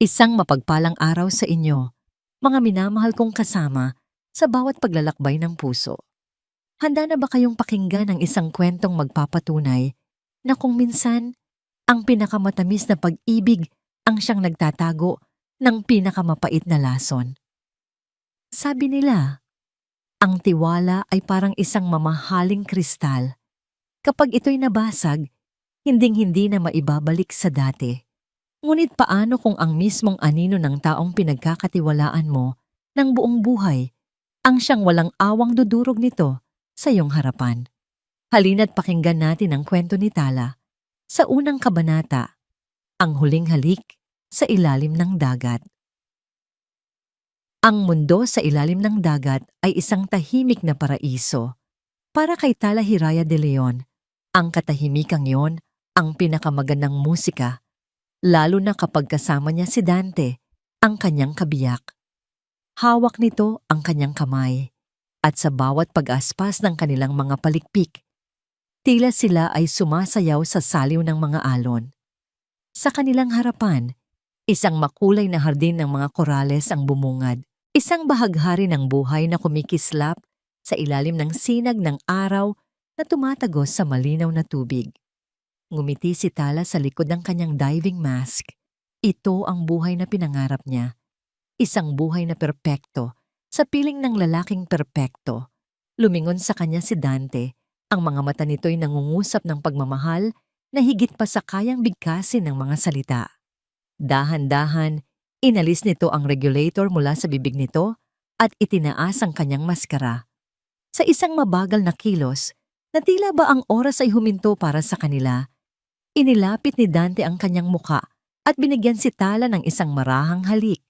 Isang mapagpalang araw sa inyo, mga minamahal kong kasama sa bawat paglalakbay ng puso. Handa na ba kayong pakinggan ang isang kwentong magpapatunay na kung minsan ang pinakamatamis na pag-ibig ang siyang nagtatago ng pinakamapait na lason? Sabi nila, ang tiwala ay parang isang mamahaling kristal. Kapag ito'y nabasag, hinding-hindi na maibabalik sa dati. Ngunit paano kung ang mismong anino ng taong pinagkakatiwalaan mo ng buong buhay ang siyang walang awang dudurog nito sa iyong harapan? Halina't pakinggan natin ang kwento ni Tala sa unang kabanata, ang huling halik sa ilalim ng dagat. Ang mundo sa ilalim ng dagat ay isang tahimik na paraiso. Para kay Tala Hiraya de Leon, ang katahimikang yon ang pinakamagandang musika, lalo na kapag kasama niya si Dante, ang kanyang kabiyak. Hawak nito ang kanyang kamay, at sa bawat pag-aspas ng kanilang mga palikpik, tila sila ay sumasayaw sa saliw ng mga alon. Sa kanilang harapan, isang makulay na hardin ng mga korales ang bumungad, isang bahaghari ng buhay na kumikislap sa ilalim ng sinag ng araw na tumatagos sa malinaw na tubig. Ngumiti si Tala sa likod ng kanyang diving mask. Ito ang buhay na pinangarap niya. Isang buhay na perpekto, sa piling ng lalaking perpekto. Lumingon sa kanya si Dante. Ang mga mata nito'y nangungusap ng pagmamahal na higit pa sa kayang bigkasin ng mga salita. Dahan-dahan, inalis nito ang regulator mula sa bibig nito at itinaas ang kanyang maskara. Sa isang mabagal na kilos, na tila ba ang oras ay huminto para sa kanila, inilapit ni Dante ang kanyang muka at binigyan si Tala ng isang marahang halik.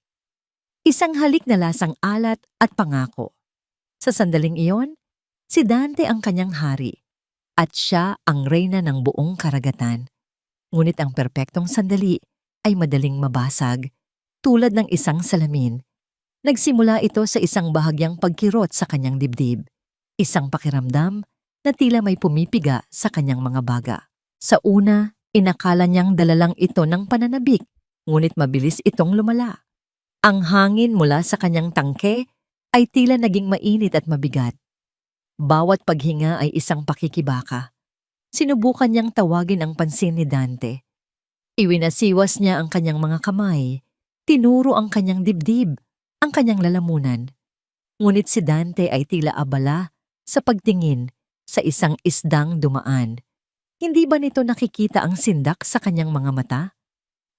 Isang halik na lasang alat at pangako. Sa sandaling iyon, si Dante ang kanyang hari at siya ang reyna ng buong karagatan. Ngunit ang perpektong sandali ay madaling mabasag, tulad ng isang salamin. Nagsimula ito sa isang bahagyang pagkirot sa kanyang dibdib, isang pakiramdam na tila may pumipiga sa kanyang mga baga. Sa una, inakala niyang dalalang ito ng pananabik, ngunit mabilis itong lumala. Ang hangin mula sa kanyang tangke ay tila naging mainit at mabigat. Bawat paghinga ay isang pakikibaka. Sinubukan niyang tawagin ang pansin ni Dante. Iwinasiwas niya ang kanyang mga kamay, tinuro ang kanyang dibdib, ang kanyang lalamunan. Ngunit si Dante ay tila abala sa pagtingin sa isang isdang dumaan. Hindi ba nito nakikita ang sindak sa kanyang mga mata?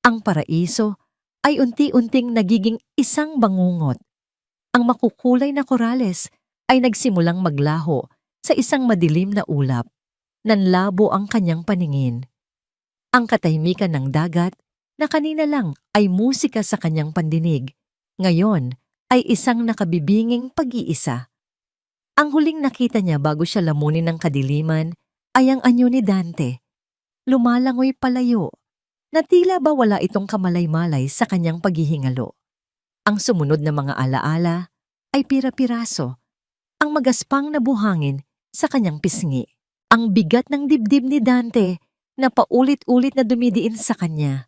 Ang paraiso ay unti-unting nagiging isang bangungot. Ang makukulay na korales ay nagsimulang maglaho sa isang madilim na ulap. Nanlabo ang kanyang paningin. Ang katahimikan ng dagat na kanina lang ay musika sa kanyang pandinig, ngayon ay isang nakabibinging pag-iisa. Ang huling nakita niya bago siya lamunin ng kadiliman ay ang anyo ni Dante. Lumalangoy palayo, na tila ba wala itong kamalay-malay sa kanyang paghihingalo. Ang sumunod na mga alaala ay pira-piraso, ang magaspang na buhangin sa kanyang pisngi. Ang bigat ng dibdib ni Dante na paulit-ulit na dumidiin sa kanya.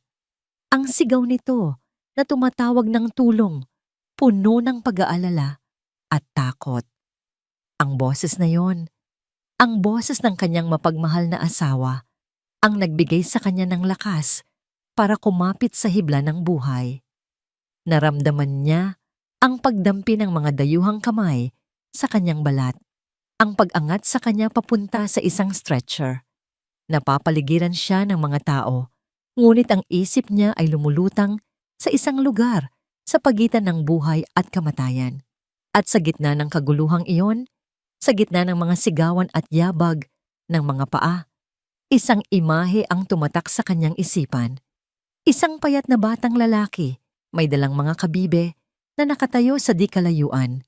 Ang sigaw nito na tumatawag ng tulong, puno ng pag-aalala at takot. Ang boses na yon, ang boses ng kanyang mapagmahal na asawa, ang nagbigay sa kanya ng lakas para kumapit sa hibla ng buhay. Naramdaman niya ang pagdampi ng mga dayuhang kamay sa kanyang balat, ang pag-angat sa kanya papunta sa isang stretcher. Napapaligiran siya ng mga tao, ngunit ang isip niya ay lumulutang sa isang lugar sa pagitan ng buhay at kamatayan. At sa gitna ng kaguluhang iyon, sa gitna ng mga sigawan at yabag ng mga paa, isang imahe ang tumatak sa kanyang isipan. Isang payat na batang lalaki, may dalang mga kabibe, na nakatayo sa di kalayuan.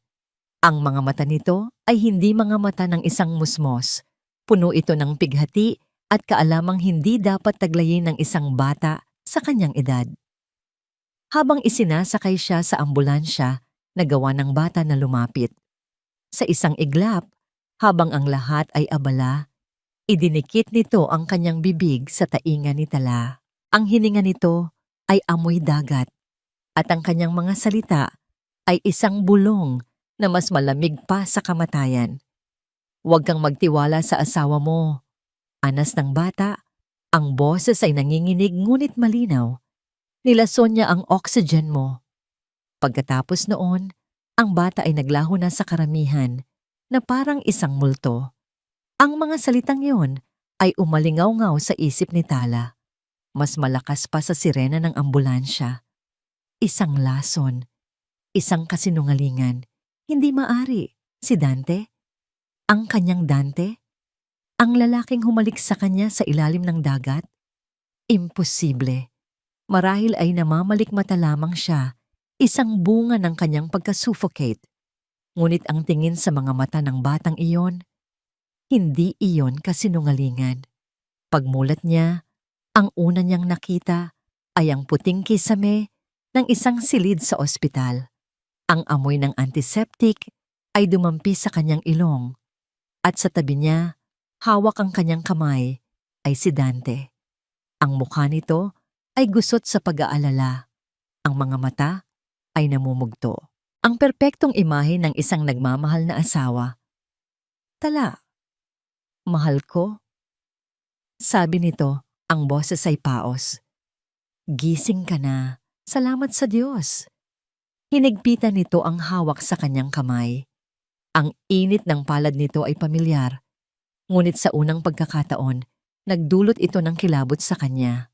Ang mga mata nito ay hindi mga mata ng isang musmos. Puno ito ng pighati at kaalamang hindi dapat taglayin ng isang bata sa kanyang edad. Habang isinasakay siya sa ambulansya, nagawa ng bata na lumapit. Sa isang iglap, habang ang lahat ay abala, idinikit nito ang kanyang bibig sa tainga ni Tala. Ang hininga nito ay amoy dagat. At ang kanyang mga salita ay isang bulong na mas malamig pa sa kamatayan. Huwag kang magtiwala sa asawa mo. Anas ng bata, ang boses ay nanginginig ngunit malinaw. Nilason niya ang oxygen mo. Pagkatapos noon, ang bata ay naglaho na sa karamihan na parang isang multo. Ang mga salitang yon ay umalingaw-ngaw sa isip ni Tala. Mas malakas pa sa sirena ng ambulansya. Isang lason, isang kasinungalingan. Hindi maari. Si Dante? Ang kanyang Dante? Ang lalaking humalik sa kanya sa ilalim ng dagat? Imposible. Marahil ay namamalikmata lamang siya, isang bunga ng kanyang pagkasuffocate. Ngunit ang tingin sa mga mata ng batang iyon, hindi iyon kasinungalingan. Pagmulat niya, ang una niyang nakita ay ang puting kisame ng isang silid sa ospital. Ang amoy ng antiseptic ay dumampi sa kanyang ilong at sa tabi niya, hawak ang kanyang kamay ay si Dante. Ang mukha nito ay gusot sa pag-aalala. Ang mga mata ay namumugto. Ang perpektong imahe ng isang nagmamahal na asawa. Tala, mahal ko? Sabi nito, ang boses ay paos. Gising ka na. Salamat sa Diyos. Hinigpitan nito ang hawak sa kanyang kamay. Ang init ng palad nito ay pamilyar, ngunit sa unang pagkakataon, nagdulot ito ng kilabot sa kanya.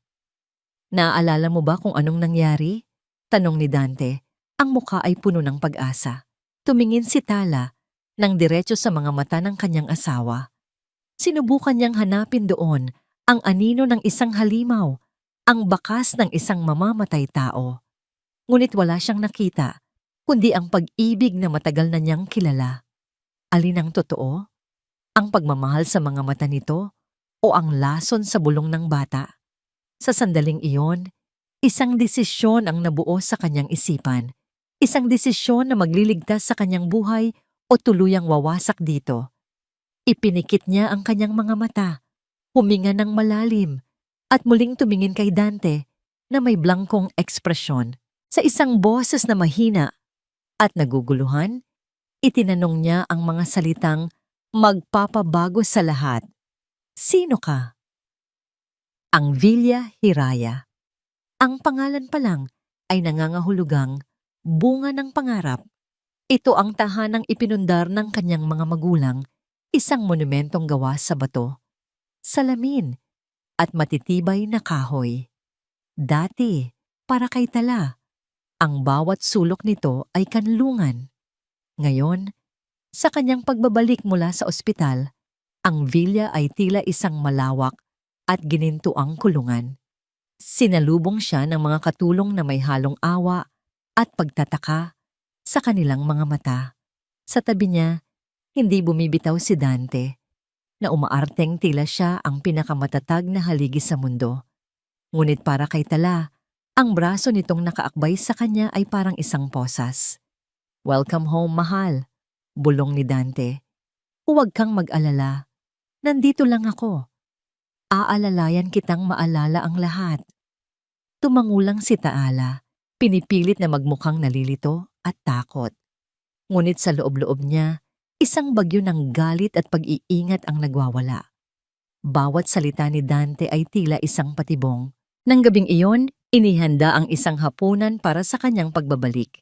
Naaalala mo ba kung anong nangyari? Tanong ni Dante. Ang mukha ay puno ng pag-asa. Tumingin si Tala nang diretso sa mga mata ng kanyang asawa. Sinubukan niyang hanapin doon ang anino ng isang halimaw, ang bakas ng isang mamamatay tao. Ngunit wala siyang nakita, kundi ang pag-ibig na matagal na niyang kilala. Alin ang totoo? Ang pagmamahal sa mga mata nito o ang lason sa bulong ng bata? Sa sandaling iyon, isang desisyon ang nabuo sa kanyang isipan. Isang desisyon na magliligtas sa kanyang buhay o tuluyang wawasak dito. Ipinikit niya ang kanyang mga mata, huminga ng malalim, at muling tumingin kay Dante na may blangkong ekspresyon. Sa isang boses na mahina at naguguluhan, itinanong niya ang mga salitang magpapabago sa lahat. Sino ka? Ang Villa Hiraya. Ang pangalan pa lang ay nangangahulugang bunga ng pangarap. Ito ang tahanang ipinundar ng kanyang mga magulang, isang monumentong gawa sa bato, salamin, at matitibay na kahoy. Dati, para kay Tala, ang bawat sulok nito ay kanlungan. Ngayon, sa kanyang pagbabalik mula sa ospital, ang villa ay tila isang malawak at ginintuang kulungan. Sinalubong siya ng mga katulong na may halong awa at pagtataka sa kanilang mga mata. Sa tabi niya, hindi bumibitaw si Dante, na umaarteng tila siya ang pinakamatatag na haligi sa mundo. Ngunit para kay Tala, ang braso nitong nakaakbay sa kanya ay parang isang posas. Welcome home, mahal, bulong ni Dante. Huwag kang mag-alala. Nandito lang ako. Aalalayan kitang maalala ang lahat. Tumangulang si Taala, pinipilit na magmukhang nalilito at takot. Ngunit sa loob-loob niya, isang bagyo ng galit at pag-iingat ang nagwawala. Bawat salita ni Dante ay tila isang patibong. Nang gabing iyon, inihanda ang isang hapunan para sa kanyang pagbabalik.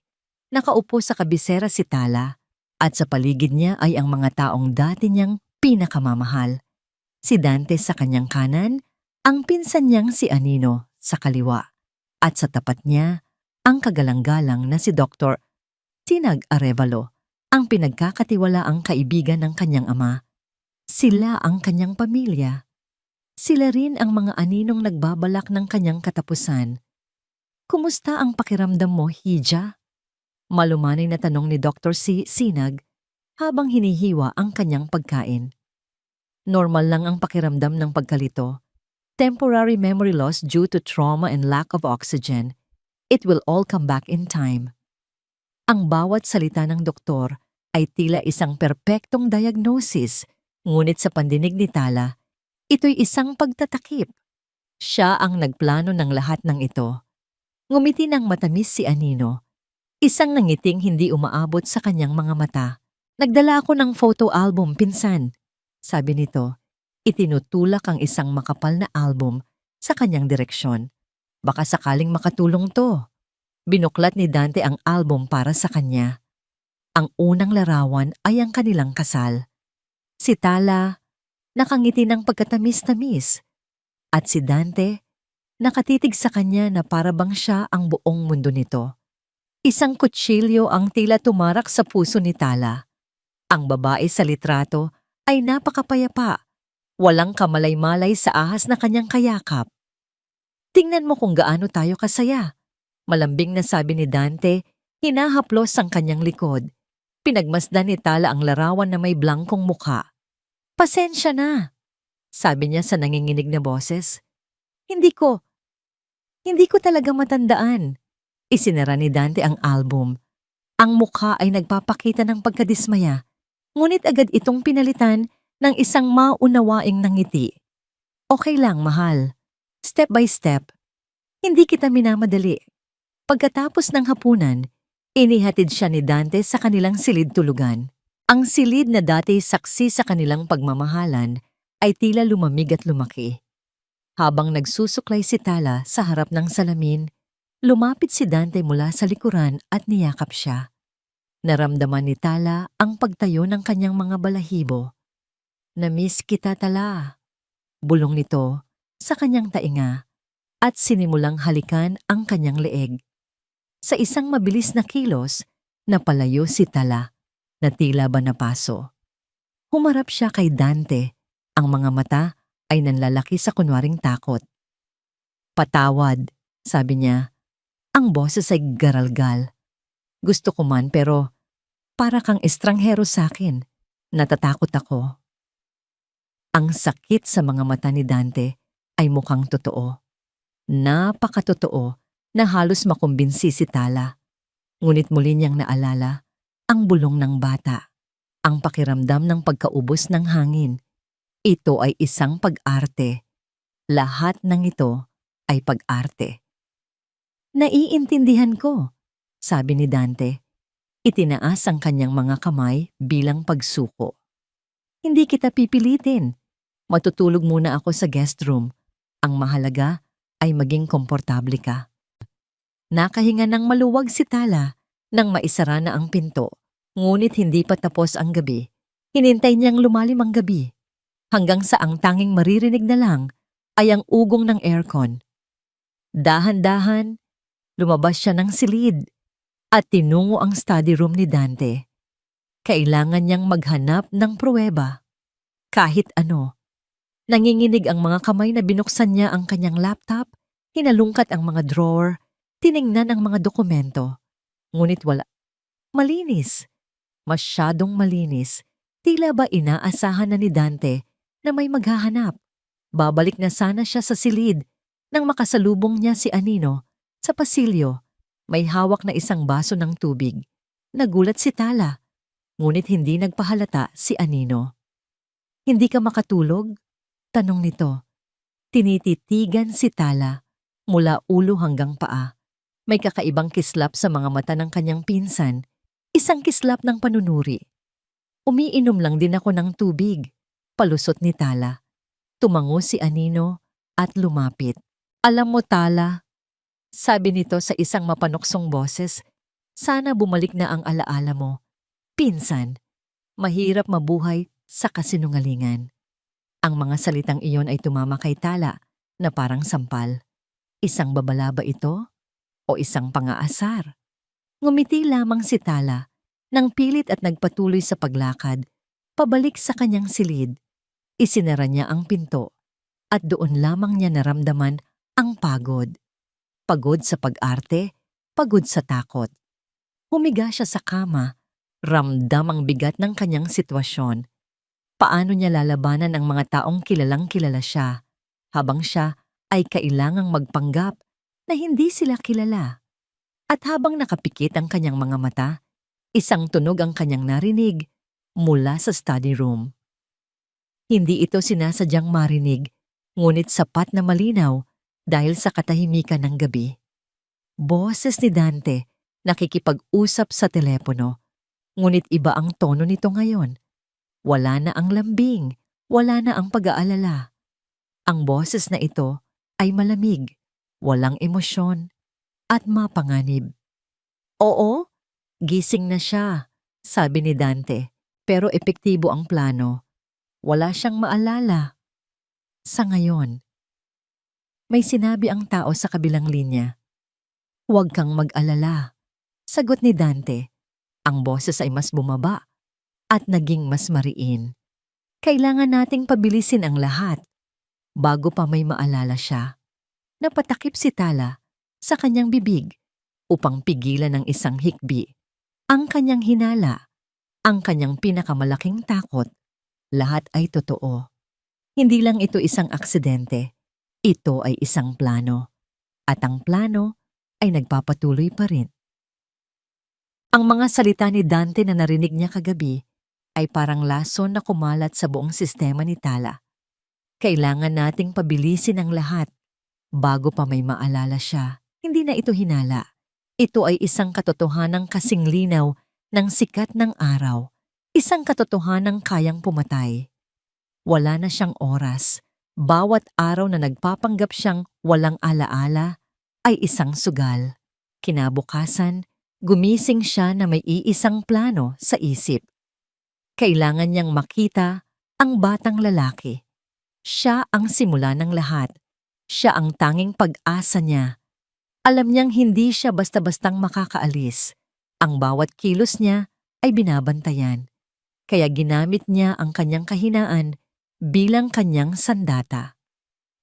Nakaupo sa kabisera si Tala at sa paligid niya ay ang mga taong dati niyang pinakamamahal. Si Dante sa kanyang kanan, ang pinsan niyang si Anino sa kaliwa. At sa tapat niya, ang kagalang-galang na si Dr. Sinag Arevalo, ang pinagkakatiwalaang kaibigan ng kanyang ama. Sila ang kanyang pamilya. Sila rin ang mga aninong nagbabalak ng kanyang katapusan. Kumusta ang pakiramdam mo, Hija? Malumanay na tanong ni Dr. Sinag habang hinihiwa ang kanyang pagkain. Normal lang ang pakiramdam ng pagkalito. Temporary memory loss due to trauma and lack of oxygen. It will all come back in time. Ang bawat salita ng doktor ay tila isang perpektong diagnosis, ngunit sa pandinig ni Tala, ito'y isang pagtatakip. Siya ang nagplano ng lahat ng ito. Ngumiti ng matamis si Anino. Isang nangiting hindi umaabot sa kanyang mga mata. Nagdala ako ng photo album, pinsan. Sabi nito, itinutulak ang isang makapal na album sa kanyang direksyon. Baka sakaling makatulong to. Binuklat ni Dante ang album para sa kanya. Ang unang larawan ay ang kanilang kasal. Si Tala, nakangiti ng pagkatamis-tamis. At si Dante, nakatitig sa kanya na para bang siya ang buong mundo nito. Isang kutsilyo ang tila tumarak sa puso ni Tala. Ang babae sa litrato ay napakapayapa. Walang kamalay-malay sa ahas na kanyang kayakap. Tingnan mo kung gaano tayo kasaya. Malambing na sabi ni Dante, hinahaplos ang kanyang likod. Pinagmasdan ni Tala ang larawan na may blangkong mukha. Pasensya na, sabi niya sa nanginginig na boses. Hindi ko talaga matandaan. Isinara ni Dante ang album. Ang mukha ay nagpapakita ng pagkadismaya, ngunit agad itong pinalitan ng isang maunawaing ngiti. Okay lang, mahal. Step by step. Hindi kita minamadali. Pagkatapos ng hapunan, inihatid siya ni Dante sa kanilang silid tulugan. Ang silid na dati saksi sa kanilang pagmamahalan ay tila lumamig at lumaki. Habang nagsusuklay si Tala sa harap ng salamin, lumapit si Dante mula sa likuran at niyakap siya. Naramdaman ni Tala ang pagtayo ng kanyang mga balahibo. "Namiss kita, Tala," bulong nito sa kanyang tainga at sinimulang halikan ang kanyang leeg. Sa isang mabilis na kilos, napalayo si Tala na tila ba napaso. Humarap siya kay Dante. Ang mga mata ay nanlalaki sa kunwaring takot. "Patawad," sabi niya. Ang boses ay garalgal. "Gusto ko man pero para kang estranghero sa akin. Natatakot ako." Ang sakit sa mga mata ni Dante ay mukhang totoo. Napakatotoo na halos makumbinsi si Tala. Ngunit muli niyang naalala ang bulong ng bata, ang pakiramdam ng pagkaubos ng hangin. Ito ay isang pag-arte. Lahat ng ito ay pag-arte. "Naiintindihan ko," sabi ni Dante. Itinaas ang kanyang mga kamay bilang pagsuko. "Hindi kita pipilitin. Matutulog muna ako sa guest room. Ang mahalaga ay maging komportable ka." Nakahinga ng maluwag si Tala nang maisara na ang pinto. Ngunit hindi pa tapos ang gabi. Hinintay niyang lumalim ang gabi. Hanggang sa ang tanging maririnig na lang ay ang ugong ng aircon. Dahan-dahan, lumabas siya ng silid at tinungo ang study room ni Dante. Kailangan niyang maghanap ng pruweba. Kahit ano. Nanginginig ang mga kamay na binuksan niya ang kanyang laptop, hinalungkat ang mga drawer, tiningnan ang mga dokumento. Ngunit wala. Malinis. Masyadong malinis. Tila ba inaasahan na ni Dante na may maghahanap. Babalik na sana siya sa silid nang makasalubong niya si Anino sa pasilyo. May hawak na isang baso ng tubig. Nagulat si Tala, ngunit hindi nagpahalata si Anino. "Hindi ka makatulog?" tanong nito. Tinititigan si Tala mula ulo hanggang paa. May kakaibang kislap sa mga mata ng kanyang pinsan, isang kislap ng panunuri. "Umiinom lang din ako ng tubig," palusot ni Tala. Tumango si Anino at lumapit. "Alam mo, Tala," sabi nito sa isang mapanuksong boses, "sana bumalik na ang alaala mo. Pinsan, mahirap mabuhay sa kasinungalingan." Ang mga salitang iyon ay tumama kay Tala na parang sampal. Isang babala ba ito? O isang pangaasar? Ngumiti lamang si Tala nang pilit at nagpatuloy sa paglakad, pabalik sa kanyang silid. Isinara niya ang pinto at doon lamang niya naramdaman ang pagod. Pagod sa pag-arte, pagod sa takot. Humiga siya sa kama, ramdam ang bigat ng kanyang sitwasyon. Paano niya lalabanan ang mga taong kilalang kilala siya, habang siya ay kailangang magpanggap na hindi sila kilala. At habang nakapikit ang kanyang mga mata, isang tunog ang kanyang narinig mula sa study room. Hindi ito sinasadyang marinig, ngunit sapat na malinaw dahil sa katahimikan ng gabi. Boses ni Dante, nakikipag-usap sa telepono. Ngunit iba ang tono nito ngayon. Wala na ang lambing, wala na ang pag-aalala. Ang boses na ito ay malamig, walang emosyon, at mapanganib. Oo, gising na siya, sabi ni Dante. Pero epektibo ang plano. Wala siyang maalala. Sa ngayon, may sinabi ang tao sa kabilang linya. Huwag kang mag-alala. Sagot ni Dante. Ang boses ay mas bumaba at naging mas mariin. Kailangan nating pabilisin ang lahat. Bago pa may maalala siya, napatakip si Tala sa kanyang bibig upang pigilan ng isang hikbi. Ang kanyang hinala, ang kanyang pinakamalaking takot, lahat ay totoo. Hindi lang ito isang aksidente, ito ay isang plano. At ang plano ay nagpapatuloy pa rin. Ang mga salita ni Dante na narinig niya kagabi ay parang lason na kumalat sa buong sistema ni Tala. Kailangan nating pabilisin ang lahat bago pa may maalala siya. Hindi na ito hinala. Ito ay isang katotohanang kasing linaw ng sikat ng araw. Isang katotohanang kayang pumatay. Wala na siyang oras. Bawat araw na nagpapanggap siyang walang alaala ay isang sugal. Kinabukasan, gumising siya na may iisang plano sa isip. Kailangan niyang makita ang batang lalaki. Siya ang simula ng lahat. Siya ang tanging pag-asa niya. Alam niyang hindi siya basta-bastang makakaalis. Ang bawat kilos niya ay binabantayan. Kaya ginamit niya ang kanyang kahinaan bilang kanyang sandata.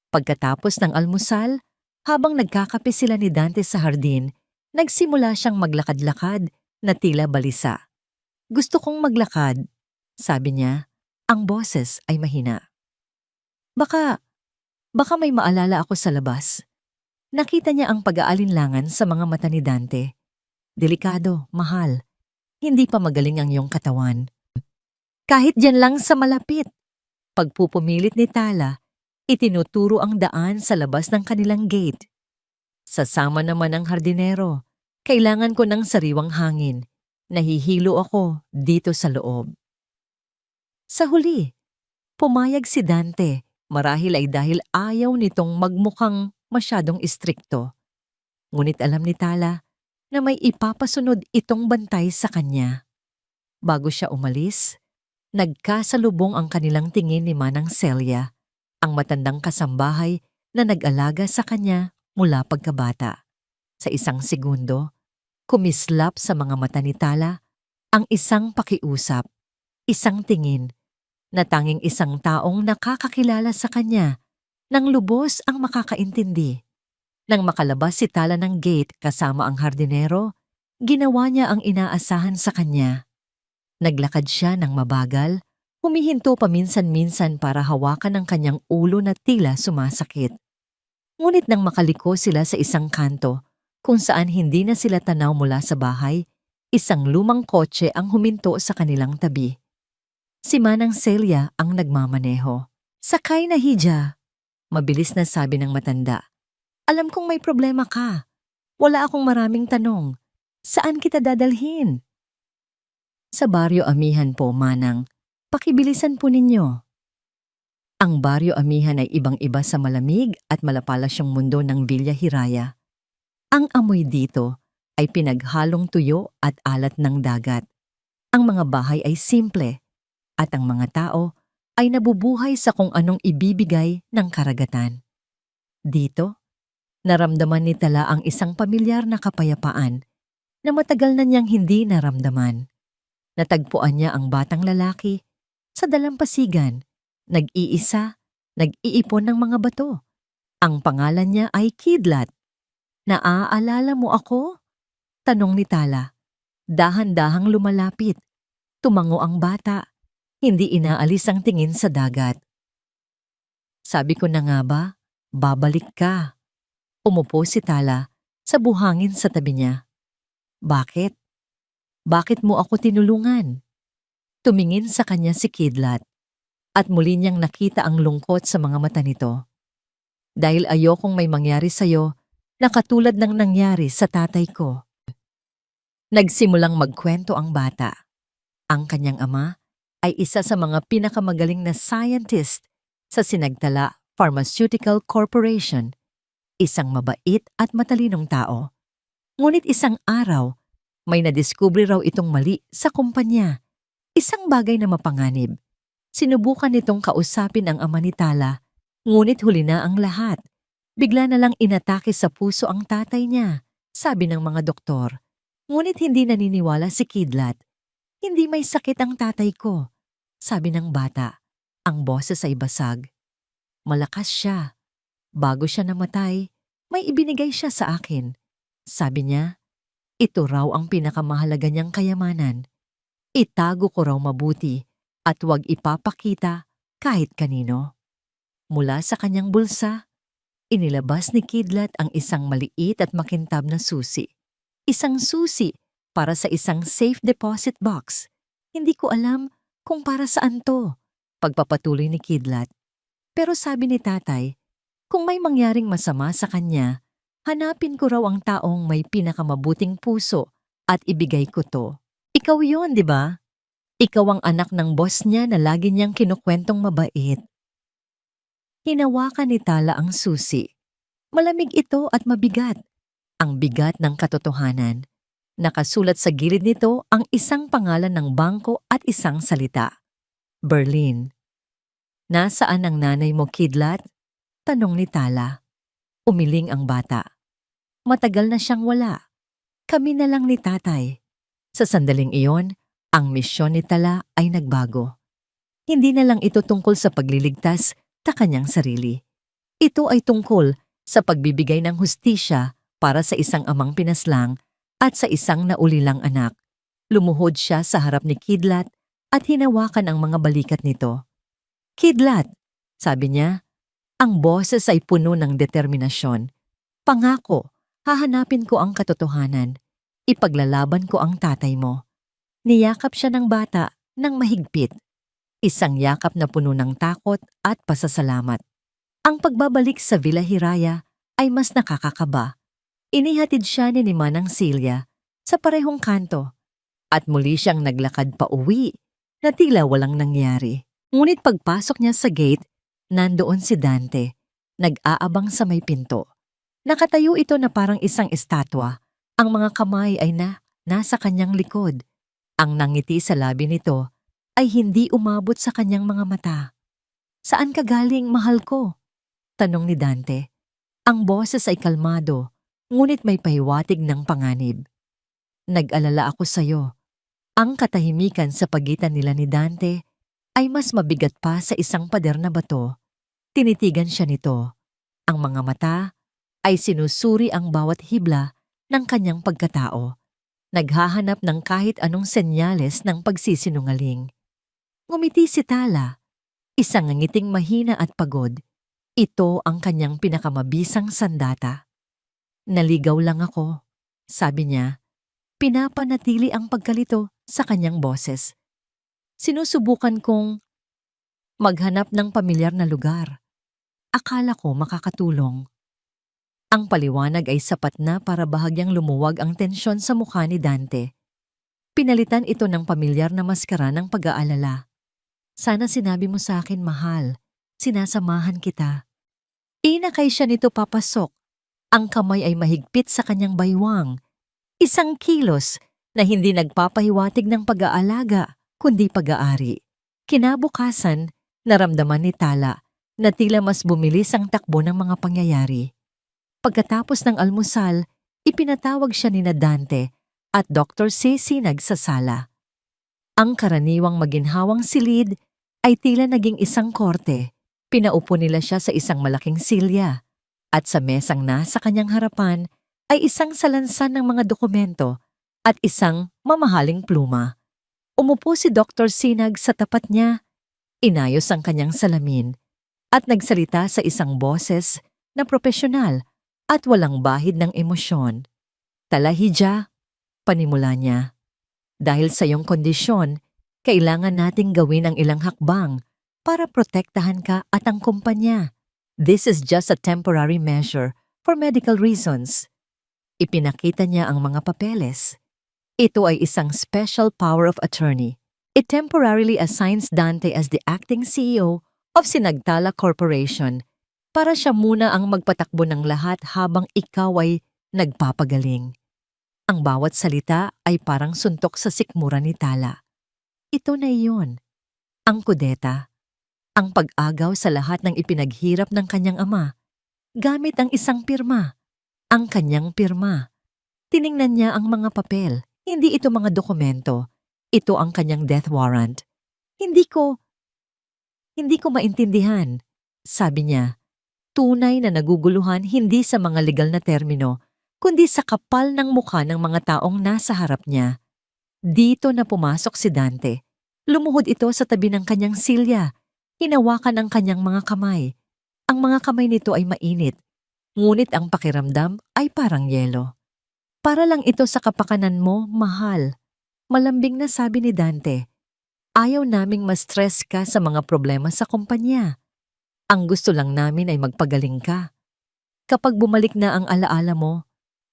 Pagkatapos ng almusal, habang nagkakape sila ni Dante sa hardin, nagsimula siyang maglakad-lakad na tila balisa. Gusto kong maglakad, sabi niya. Ang boses ay mahina. Baka may maalala ako sa labas. Nakita niya ang pag-aalinlangan sa mga mata ni Dante. Delikado, mahal. Hindi pa magaling ang iyong katawan. Kahit dyan lang sa malapit. Pagpupumilit ni Tala, itinuturo ang daan sa labas ng kanilang gate. Sasama naman ang hardinero. Kailangan ko ng sariwang hangin. Nahihilo ako dito sa loob. Sa huli, pumayag si Dante. Marahil ay dahil ayaw nitong magmukhang masyadong istrikto. Ngunit alam ni Tala na may ipapasunod itong bantay sa kanya. Bago siya umalis, nagkasalubong ang kanilang tingin ni Manang Celia, ang matandang kasambahay na nag-alaga sa kanya mula pagkabata. Sa isang segundo, kumislap sa mga mata ni Tala ang isang pakiusap, isang tingin, na tanging isang taong nakakakilala sa kanya nang lubos ang makakaintindi. Nang makalabas si Tala ng gate kasama ang hardinero, ginawa niya ang inaasahan sa kanya. Naglakad siya ng mabagal, humihinto paminsan-minsan para hawakan ang kanyang ulo na tila sumasakit. Ngunit nang makaliko sila sa isang kanto, kung saan hindi na sila tanaw mula sa bahay, isang lumang kotse ang huminto sa kanilang tabi. Si Manang Celia ang nagmamaneho. Sakay na, Hija. Mabilis na sabi ng matanda. Alam kong may problema ka. Wala akong maraming tanong. Saan kita dadalhin? Sa Baryo Amihan po, Manang. Pakibilisan po ninyo. Ang Baryo Amihan ay ibang-iba sa malamig at malapalasyong mundo ng Villa Hiraya. Ang amoy dito ay pinaghalong tuyo at alat ng dagat. Ang mga bahay ay simple at ang mga tao ay nabubuhay sa kung anong ibibigay ng karagatan. Dito, naramdaman ni Tala ang isang pamilyar na kapayapaan na matagal na niyang hindi naramdaman. Natagpuan niya ang batang lalaki sa dalampasigan, nag-iisa, nag-iipon ng mga bato. Ang pangalan niya ay Kidlat. Naaalala mo ako? Tanong ni Tala. Dahan-dahang lumalapit. Tumango ang bata. Hindi inaalis ang tingin sa dagat. Sabi ko na nga ba, babalik ka. Umupo si Tala sa buhangin sa tabi niya. Bakit? Bakit mo ako tinulungan? Tumingin sa kanya si Kidlat at muli niyang nakita ang lungkot sa mga mata nito. Dahil ayokong may mangyari sa'yo na katulad ng nangyari sa tatay ko. Nagsimulang magkwento ang bata. Ang kanyang ama ay isa sa mga pinakamagaling na scientist sa Sinagtala Pharmaceutical Corporation, isang mabait at matalinong tao. Ngunit isang araw, may nadiskubre raw itong mali sa kumpanya, isang bagay na mapanganib. Sinubukan nitong kausapin ang ama ni Tala, ngunit huli na ang lahat. Bigla na lang inatake sa puso ang tatay niya, sabi ng mga doktor. Ngunit hindi naniniwala si Kidlat. Hindi may sakit ang tatay ko, sabi ng bata. Ang boses ay basag. Malakas siya. Bago siya namatay, may ibinigay siya sa akin. Sabi niya, ito raw ang pinakamahalaga niyang kayamanan. Itago ko raw mabuti at huwag ipapakita kahit kanino. Mula sa kanyang bulsa, inilabas ni Kidlat ang isang maliit at makintab na susi. Isang susi para sa isang safe deposit box. Hindi ko alam kung para saan to, pagpapatuloy ni Kidlat. Pero sabi ni tatay, kung may mangyaring masama sa kanya, hanapin ko raw ang taong may pinakamabuting puso at ibigay ko to. Ikaw yon, di ba? Ikaw ang anak ng boss niya na lagi niyang kinukwentong mabait. Hinawakan ni Tala ang susi. Malamig ito at mabigat. Ang bigat ng katotohanan. Nakasulat sa gilid nito ang isang pangalan ng bangko at isang salita. Berlin. Nasaan ang nanay mo, Kidlat? Tanong ni Tala. Umiling ang bata. Matagal na siyang wala. Kami na lang ni tatay. Sa sandaling iyon, ang misyon ni Tala ay nagbago. Hindi na lang ito tungkol sa pagliligtas sa kanyang sarili. Ito ay tungkol sa pagbibigay ng hustisya para sa isang amang pinaslang at sa isang naulilang anak. Lumuhod siya sa harap ni Kidlat at hinawakan ang mga balikat nito. Kidlat, sabi niya, ang boses ay puno ng determinasyon. Pangako, hahanapin ko ang katotohanan. Ipaglalaban ko ang tatay mo. Niyakap siya ng bata ng mahigpit. Isang yakap na puno ng takot at pasasalamat. Ang pagbabalik sa Villa Hiraya ay mas nakakakaba. Inihatid siya ni Manang Celia sa parehong kanto at muli siyang naglakad pa uwi na tila walang nangyari. Ngunit pagpasok niya sa gate, nandoon si Dante, nag-aabang sa may pinto. Nakatayo ito na parang isang estatwa. Ang mga kamay ay nasa kanyang likod. Ang nangiti sa labi nito ay hindi umabot sa kanyang mga mata. Saan ka galing, mahal ko? Tanong ni Dante. Ang boses ay kalmado, ngunit may pahiwatig ng panganib. Nag-alala ako sa'yo. Ang katahimikan sa pagitan nila ni Dante ay mas mabigat pa sa isang pader na bato. Tinitigan siya nito. Ang mga mata ay sinusuri ang bawat hibla ng kanyang pagkatao. Naghahanap ng kahit anong senyales ng pagsisinungaling. Ngumiti si Tala, isang ngiting mahina at pagod. Ito ang kanyang pinakamabisang sandata. Naligaw lang ako, sabi niya. Pinapanatili ang pagkalito sa kanyang boses. Sinusubukan kong maghanap ng pamilyar na lugar. Akala ko makakatulong. Ang paliwanag ay sapat na para bahagyang lumuwag ang tensyon sa mukha ni Dante. Pinalitan ito ng pamilyar na maskara ng pag-aalala. Sana sinabi mo sa akin, mahal. Sinasamahan kita. Inakay siya nito papasok. Ang kamay ay mahigpit sa kanyang baywang. Isang kilos na hindi nagpapahiwatig ng pag-aalaga, kundi pag-aari. Kinabukasan, naramdaman ni Tala na tila mas bumilis ang takbo ng mga pangyayari. Pagkatapos ng almusal, ipinatawag siya ni Dante at Dr. Sinag sa sala. Ang karaniwang maginhawang silid ay tila naging isang korte. Pinaupo nila siya sa isang malaking silya at sa mesang nasa kanyang harapan ay isang salansan ng mga dokumento at isang mamahaling pluma. Umupo si Dr. Sinag sa tapat niya, inayos ang kanyang salamin at nagsalita sa isang boses na propesyonal at walang bahid ng emosyon. Talahija, panimula niya. Dahil sa iyong kondisyon, kailangan nating gawin ang ilang hakbang para protektahan ka at ang kumpanya. This is just a temporary measure for medical reasons. Ipinakita niya ang mga papeles. Ito ay isang special power of attorney. It temporarily assigns Dante as the acting CEO of Sinagtala Corporation para siya muna ang magpatakbo ng lahat habang ikaw ay nagpapagaling. Ang bawat salita ay parang suntok sa sikmura ni Tala. Ito na iyon. Ang kudeta. Ang pag-agaw sa lahat ng ipinaghirap ng kanyang ama. Gamit ang isang pirma. Ang kanyang pirma. Tiningnan niya ang mga papel. Hindi ito mga dokumento. Ito ang kanyang death warrant. Hindi ko maintindihan, sabi niya. Tunay na naguguluhan hindi sa mga legal na termino, kundi sa kapal ng mukha ng mga taong nasa harap niya. Dito na pumasok si Dante. Lumuhod ito sa tabi ng kanyang silya. Hinawakan ang kanyang mga kamay. Ang mga kamay nito ay mainit, ngunit ang pakiramdam ay parang yelo. Para lang ito sa kapakanan mo, mahal. Malambing na sabi ni Dante. Ayaw naming ma-stress ka sa mga problema sa kumpanya. Ang gusto lang namin ay magpagaling ka. Kapag bumalik na ang alaala mo,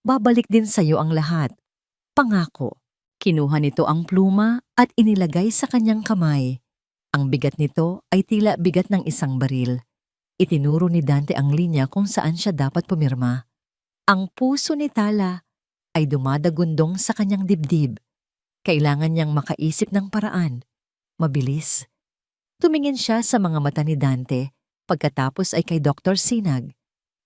babalik din sa'yo ang lahat. Pangako. Kinuha nito ang pluma at inilagay sa kanyang kamay. Ang bigat nito ay tila bigat ng isang baril. Itinuro ni Dante ang linya kung saan siya dapat pumirma. Ang puso ni Tala ay dumadagundong sa kanyang dibdib. Kailangan niyang makaisip ng paraan. Mabilis. Tumingin siya sa mga mata ni Dante, pagkatapos ay kay Dr. Sinag.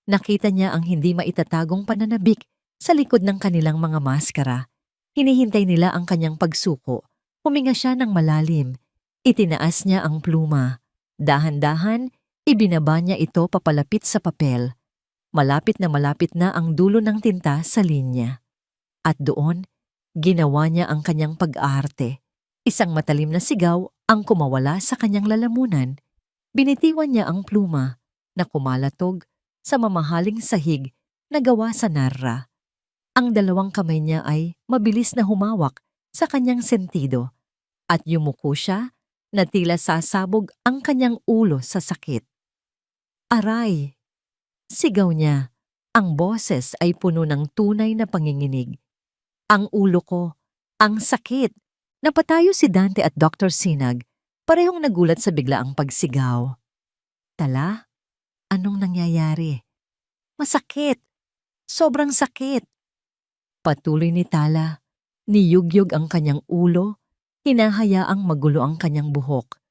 Nakita niya ang hindi maitatagong pananabik sa likod ng kanilang mga maskara. Hinihintay nila ang kanyang pagsuko. Huminga siya ng malalim. Itinaas niya ang pluma. Dahan-dahan, ibinaba niya ito papalapit sa papel. Malapit na ang dulo ng tinta sa linya. At doon, ginawa niya ang kanyang pag-aarte. Isang matalim na sigaw ang kumawala sa kanyang lalamunan. Binitiwan niya ang pluma na kumalatog sa mamahaling sahig na gawa sa narra. Ang dalawang kamay niya ay mabilis na humawak sa kanyang sentido at yumuko siya na tila sasabog ang kanyang ulo sa sakit. Aray! Sigaw niya. Ang boses ay puno ng tunay na panginginig. Ang ulo ko, ang sakit. Napatayo si Dante at Dr. Sinag, parehong nagulat sa biglaang pagsigaw. Tala, anong nangyayari? Masakit. Sobrang sakit. Patuloy ni Tala, niyugyug ang kanyang ulo, hinahayaang magulo ang kanyang buhok.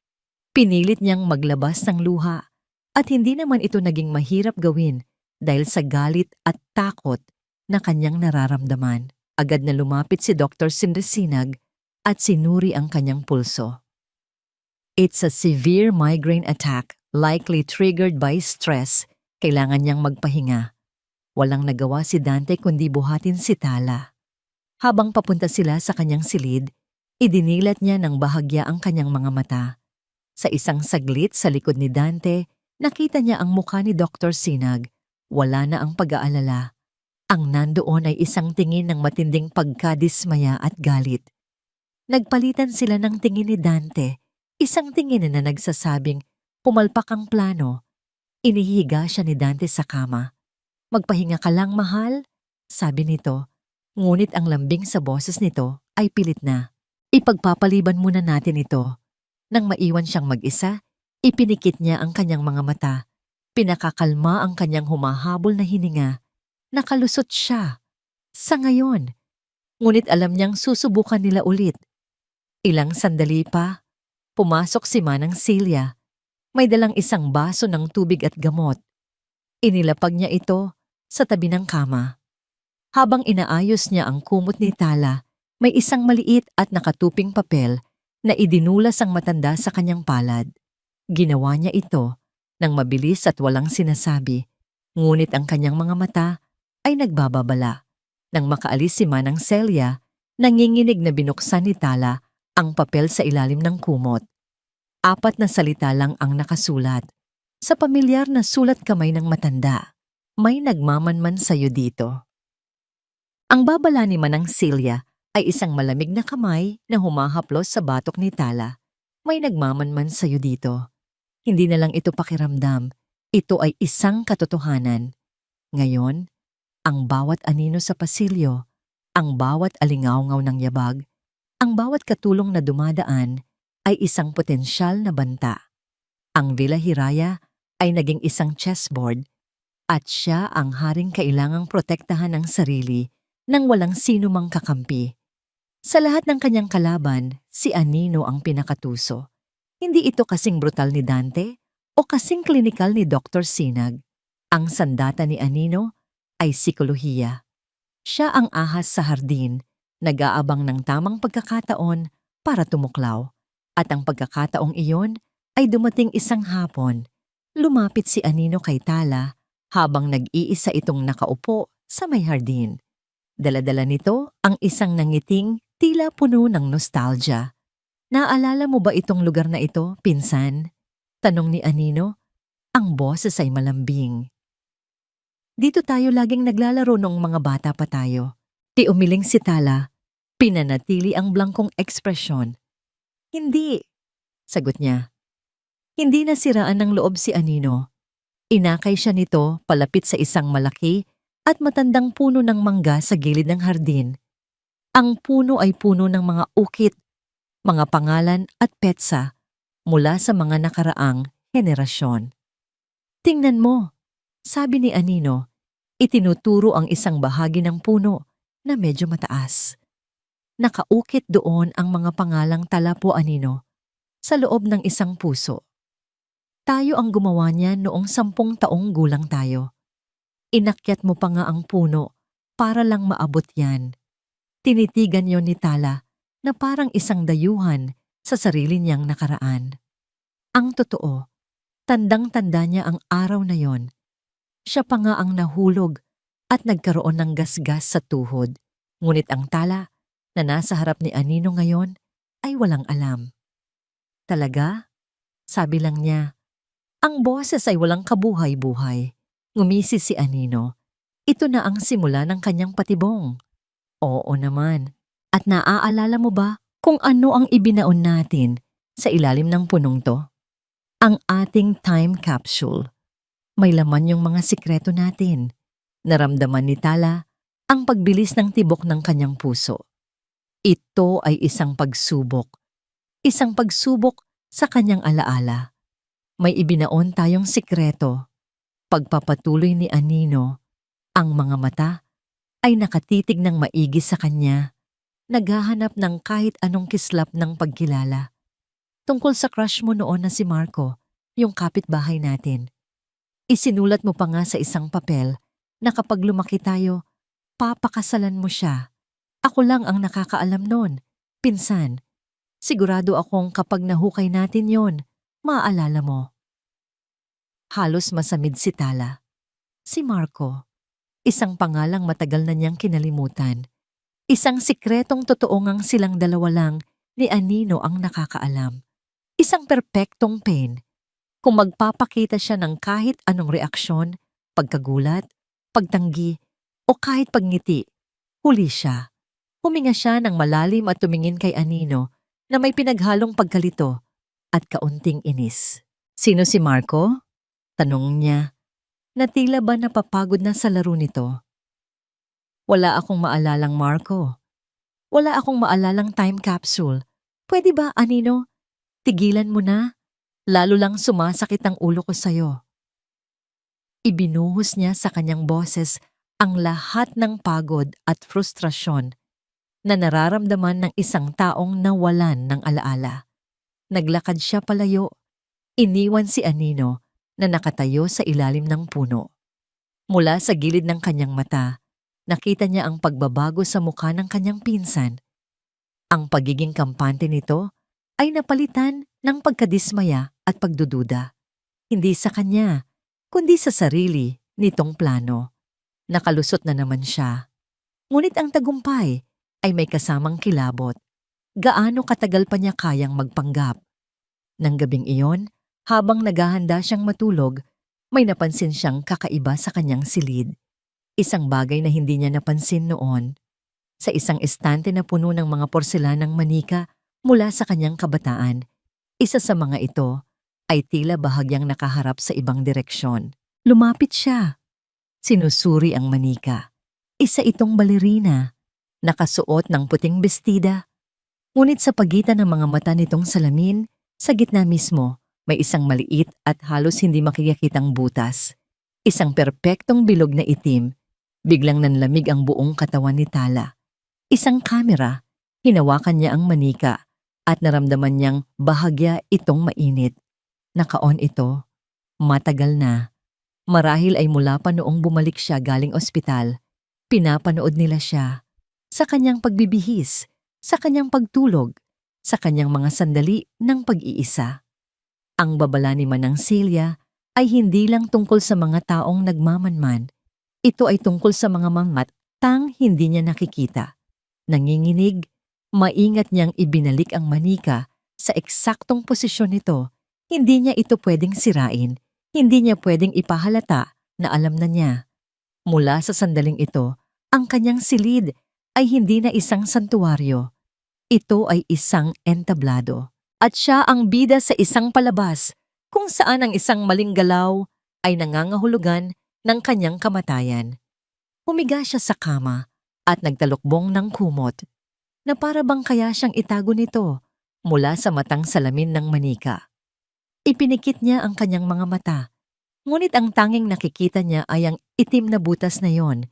Pinilit niyang maglabas ng luha at hindi naman ito naging mahirap gawin dahil sa galit at takot na kanyang nararamdaman. Agad na lumapit si Dr. Sinag at sinuri ang kanyang pulso. It's a severe migraine attack, likely triggered by stress. Kailangan niyang magpahinga. Walang nagawa si Dante kundi buhatin si Tala. Habang papunta sila sa kanyang silid, idinilat niya ng bahagya ang kanyang mga mata. Sa isang saglit sa likod ni Dante, nakita niya ang mukha ni Dr. Sinag. Wala na ang pag-aalala. Ang nandoon ay isang tingin ng matinding pagkadismaya at galit. Nagpalitan sila ng tingin ni Dante, isang tingin na nagsasabing, pumalpak ang plano. Inihiga siya ni Dante sa kama. Magpahinga ka lang, mahal, sabi nito. Ngunit ang lambing sa boses nito ay pilit na. Ipagpapaliban muna natin ito. Nang maiwan siyang mag-isa, ipinikit niya ang kanyang mga mata. Pinakakalma ang kanyang humahabol na hininga. Nakalusot siya. Sa ngayon. Ngunit alam niyang susubukan nila ulit. Ilang sandali pa, pumasok si Manang Celia. May dalang isang baso ng tubig at gamot. Inilapag niya ito sa tabi ng kama. Habang inaayos niya ang kumot ni Tala, may isang maliit at nakatuping papel na idinulas ang matanda sa kanyang palad. Ginawa niya ito nang mabilis at walang sinasabi, ngunit ang kanyang mga mata ay nagbababala. Nang makaalis si Manang Celia, nanginginig na binuksan ni Tala ang papel sa ilalim ng kumot. 4 na salita lang ang nakasulat. Sa pamilyar na sulat kamay ng matanda, may nagmamanman sa'yo dito. Ang babala ni Manang Celia ay isang malamig na kamay na humahaplos sa batok ni Tala. May nagmamanman sa'yo dito. Hindi na lang ito pakiramdam. Ito ay isang katotohanan. Ngayon, ang bawat anino sa pasilyo, ang bawat alingawngaw ng yabag, ang bawat katulong na dumadaan ay isang potensyal na banta. Ang Villa Hiraya ay naging isang chessboard at siya ang haring kailangang protektahan ng sarili nang walang sino mang kakampi. Sa lahat ng kanyang kalaban, si Anino ang pinakatuso. Hindi ito kasing brutal ni Dante o kasing klinikal ni Dr. Sinag. Ang sandata ni Anino ay sikolohiya. Siya ang ahas sa hardin, nag-aabang ng tamang pagkakataon para tumuklaw. At ang pagkakataong iyon ay dumating isang hapon. Lumapit si Anino kay Tala habang nag-iisa itong nakaupo sa may hardin. Dala-dala nito ang isang nangiting tila puno ng nostalgia. Naalala mo ba itong lugar na ito, pinsan? Tanong ni Anino. Ang boses ay malambing. Dito tayo laging naglalaro noong mga bata pa tayo. Umiling si Tala. Pinanatili ang blangkong ekspresyon. Hindi, sagot niya. Hindi nasiraan ng loob si Anino. Inakay siya nito palapit sa isang malaki at matandang puno ng mangga sa gilid ng hardin. Ang puno ay puno ng mga ukit, mga pangalan at petsa mula sa mga nakaraang henerasyon. Tingnan mo, sabi ni Anino, itinuturo ang isang bahagi ng puno na medyo mataas. Nakaukit doon ang mga pangalang Tala po, Anino, sa loob ng isang puso. Tayo ang gumawa niya noong 10 taong gulang tayo. Inakyat mo pa nga ang puno para lang maabot yan. Tinitigan yon ni Tala na parang isang dayuhan sa sarili niyang nakaraan. Ang totoo, tandang-tanda niya ang araw na yon. Siya pa nga ang nahulog at nagkaroon ng gasgas sa tuhod. Ngunit ang Tala na nasa harap ni Anino ngayon ay walang alam. Talaga? Sabi lang niya. Ang boses ay walang kabuhay-buhay. Ngumisi si Anino. Ito na ang simula ng kanyang patibong. Oo naman. At naaalala mo ba kung ano ang ibinaon natin sa ilalim ng punong to? Ang ating time capsule. May laman yung mga sikreto natin. Naramdaman ni Tala ang pagbilis ng tibok ng kanyang puso. Ito ay isang pagsubok. Isang pagsubok sa kanyang alaala. May ibinaon tayong sikreto. Pagpapatuloy ni Anino, ang mga mata ay nakatitig ng maigi sa kanya, naghahanap ng kahit anong kislap ng pagkilala. Tungkol sa crush mo noon na si Marco, yung kapitbahay natin. Isinulat mo pa nga sa isang papel na kapag lumaki tayo, papakasalan mo siya. Ako lang ang nakakaalam noon, pinsan. Sigurado akong kapag nahukay natin yon, maaalala mo. Halos masamid si Tala. Si Marco. Isang pangalang matagal na niyang kinalimutan. Isang sikretong totoo ngang silang dalawa lang ni Anino ang nakakaalam. Isang perpektong pain. Kung magpapakita siya ng kahit anong reaksyon, pagkagulat, pagtanggi, o kahit pagngiti, huli siya. Huminga siya ng malalim at tumingin kay Anino na may pinaghalong pagkalito at kaunting inis. Sino si Marco? Tanong niya. Na tila ba napapagod na sa laro nito? Wala akong maalalang Marco. Wala akong maalalang time capsule. Pwede ba, Anino? Tigilan mo na. Lalo lang sumasakit ang ulo ko sa'yo. Ibinuhos niya sa kanyang boses ang lahat ng pagod at frustrasyon na nararamdaman ng isang taong nawalan ng alaala. Naglakad siya palayo. Iniwan si Anino na nakatayo sa ilalim ng puno. Mula sa gilid ng kanyang mata, nakita niya ang pagbabago sa mukha ng kanyang pinsan. Ang pagiging kampante nito ay napalitan ng pagkadismaya at pagdududa. Hindi sa kanya, kundi sa sarili nitong plano. Nakalusot na naman siya. Ngunit ang tagumpay ay may kasamang kilabot. Gaano katagal pa niya kayang magpanggap? Nang gabing iyon, habang naghahanda siyang matulog, may napansin siyang kakaiba sa kanyang silid. Isang bagay na hindi niya napansin noon. Sa isang estante na puno ng mga porselanang manika mula sa kanyang kabataan, isa sa mga ito ay tila bahagyang nakaharap sa ibang direksyon. Lumapit siya. Sinusuri ang manika. Isa itong balerina, nakasuot ng puting bestida. Ngunit sa pagitan ng mga mata nitong salamin, sa gitna mismo, may isang maliit at halos hindi makikitang butas. Isang perpektong bilog na itim. Biglang nanlamig ang buong katawan ni Tala. Isang kamera, hinawakan niya ang manika at naramdaman niyang bahagya itong mainit. Naka-on ito. Matagal na. Marahil ay mula pa noong bumalik siya galing ospital. Pinapanood nila siya. Sa kanyang pagbibihis, sa kanyang pagtulog, sa kanyang mga sandali ng pag-iisa. Ang babala ni Manang Celia ay hindi lang tungkol sa mga taong nagmamanman. Ito ay tungkol sa mga tang hindi niya nakikita. Nanginginig, maingat niyang ibinalik ang manika sa eksaktong posisyon nito. Hindi niya ito pwedeng sirain. Hindi niya pwedeng ipahalata na alam na niya. Mula sa sandaling ito, ang kanyang silid ay hindi na isang santuwaryo. Ito ay isang entablado. At siya ang bida sa isang palabas kung saan ang isang maling galaw ay nangangahulugan ng kanyang kamatayan. Humiga siya sa kama at nagtalukbong ng kumot na para bang kaya siyang itago nito mula sa matang salamin ng manika. Ipinikit niya ang kanyang mga mata, ngunit ang tanging nakikita niya ay ang itim na butas na yon,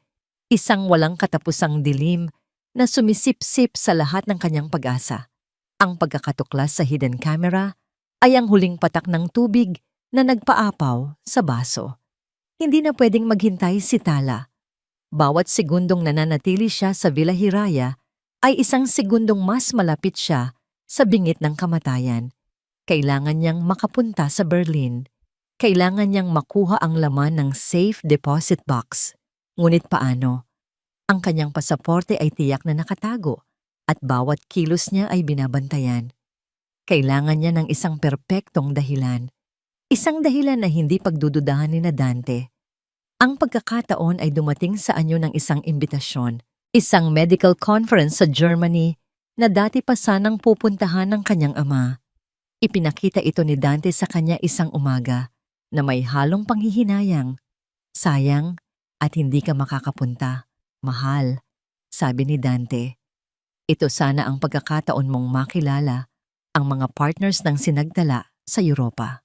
isang walang katapusang dilim na sumisipsip sa lahat ng kanyang pag-asa. Ang pagkakatuklas sa hidden camera ay ang huling patak ng tubig na nagpaapaw sa baso. Hindi na pwedeng maghintay si Tala. Bawat segundong nananatili siya sa Villa Hiraya ay isang segundong mas malapit siya sa bingit ng kamatayan. Kailangan niyang makapunta sa Berlin. Kailangan niyang makuha ang laman ng safe deposit box. Ngunit paano? Ang kanyang pasaporte ay tiyak na nakatago at bawat kilos niya ay binabantayan. Kailangan niya ng isang perpektong dahilan. Isang dahilan na hindi pagdududahan ni Dante. Ang pagkakataon ay dumating sa anyo ng isang imbitasyon, isang medical conference sa Germany na dati pa sanang pupuntahan ng kanyang ama. Ipinakita ito ni Dante sa kanya isang umaga na may halong panghihinayang. Sayang at hindi ka makakapunta. Mahal, sabi ni Dante. Ito sana ang pagkakataon mong makilala ang mga partners ng sinagdala sa Europa.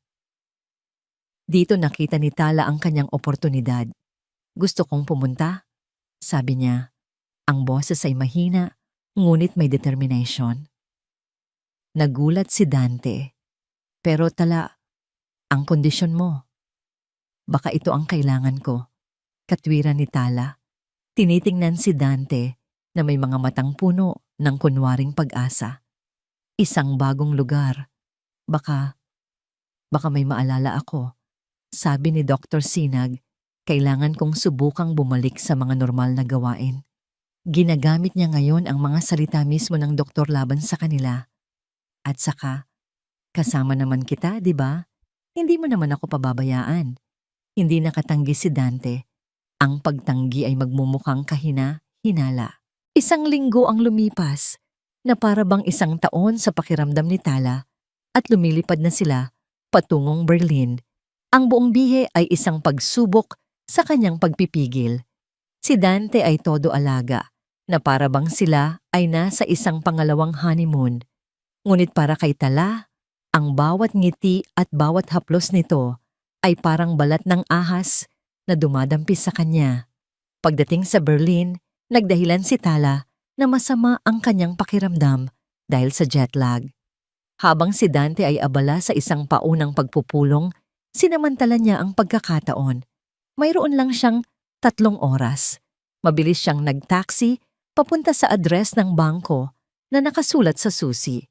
Dito nakita ni Tala ang kanyang oportunidad. Gusto kong pumunta, sabi niya. Ang boses ay mahina, ngunit may determination. Nagulat si Dante. Pero Tala, ang kondisyon mo. Baka ito ang kailangan ko. Katwiran ni Tala. Tinitingnan si Dante na may mga matang puno ng kunwaring pag-asa. Isang bagong lugar. Baka may maalala ako. Sabi ni Dr. Sinag, kailangan kong subukang bumalik sa mga normal na gawain. Ginagamit niya ngayon ang mga salita mismo ng doktor laban sa kanila. At saka, kasama naman kita, di ba? Hindi mo naman ako pababayaan. Hindi nakatanggi si Dante. Ang pagtanggi ay magmumukhang kahina-hinala. Isang linggo ang lumipas na para bang isang taon sa pakiramdam ni Tala at lumilipad na sila patungong Berlin. Ang buong bihe ay isang pagsubok sa kanyang pagpipigil. Si Dante ay todo alaga na para bang sila ay nasa isang pangalawang honeymoon. Ngunit para kay Tala, ang bawat ngiti at bawat haplos nito ay parang balat ng ahas na dumadampi sa kanya. Pagdating sa Berlin, nagdahilan si Tala na masama ang kanyang pakiramdam dahil sa jet lag. Habang si Dante ay abala sa isang paunang pagpupulong, sinamantala niya ang pagkakataon. Mayroon lang siyang 3 oras. Mabilis siyang nag-taxi papunta sa address ng bangko na nakasulat sa susi.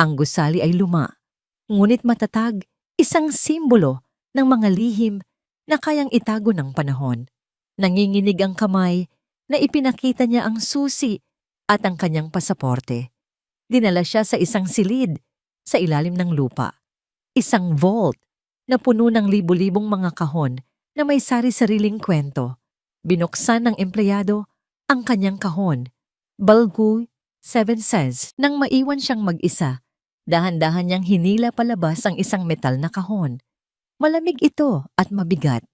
Ang gusali ay luma, ngunit matatag, isang simbolo ng mga lihim na kayang itago ng panahon. Nanginginig ang kamay na ipinakita niya ang susi at ang kanyang pasaporte. Dinala siya sa isang silid sa ilalim ng lupa. Isang vault na puno ng libu-libong mga kahon na may sari-sariling kwento. Binuksan ng empleyado ang kanyang kahon. Balgu 7 says nang maiwan siyang mag-isa. Dahan-dahan niyang hinila palabas ang isang metal na kahon. Malamig ito at mabigat.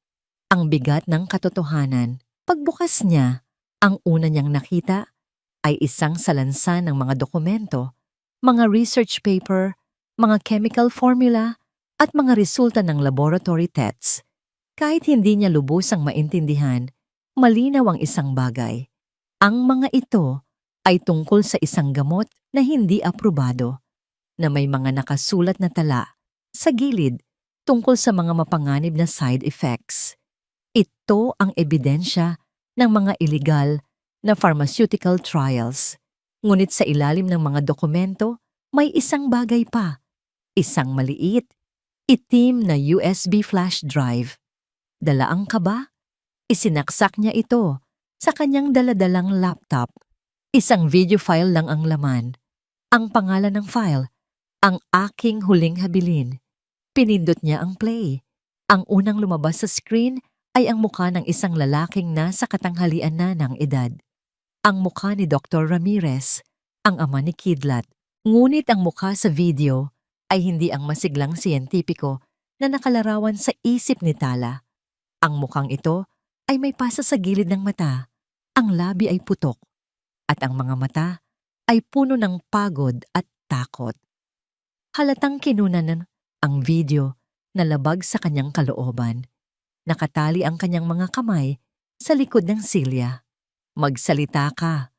Ang bigat ng katotohanan. Pagbukas niya, ang una niyang nakita ay isang salansan ng mga dokumento, mga research paper, mga chemical formula, at mga resulta ng laboratory tests. Kahit hindi niya lubusang maintindihan, malinaw ang isang bagay. Ang mga ito ay tungkol sa isang gamot na hindi aprobado, na may mga nakasulat na tala sa gilid tungkol sa mga mapanganib na side effects. Ito ang ebidensya ng mga iligal na pharmaceutical trials. Ngunit sa ilalim ng mga dokumento, may isang bagay pa. Isang maliit, itim na USB flash drive. Dala ang kaba? Isinaksak niya ito sa kanyang daladalang laptop. Isang video file lang ang laman. Ang pangalan ng file, Ang Aking Huling Habilin. Pinindot niya ang play. Ang unang lumabas sa screen ay ang mukha ng isang lalaking nasa katanghalian na ng edad. Ang mukha ni Dr. Ramirez, ang ama ni Kidlat. Ngunit ang mukha sa video ay hindi ang masiglang siyentipiko na nakalarawan sa isip ni Tala. Ang mukhang ito ay may pasa sa gilid ng mata, ang labi ay putok, at ang mga mata ay puno ng pagod at takot. Halatang kinunan ang video na labag sa kanyang kalooban. Nakatali ang kanyang mga kamay sa likod ng silya. Magsalita ka.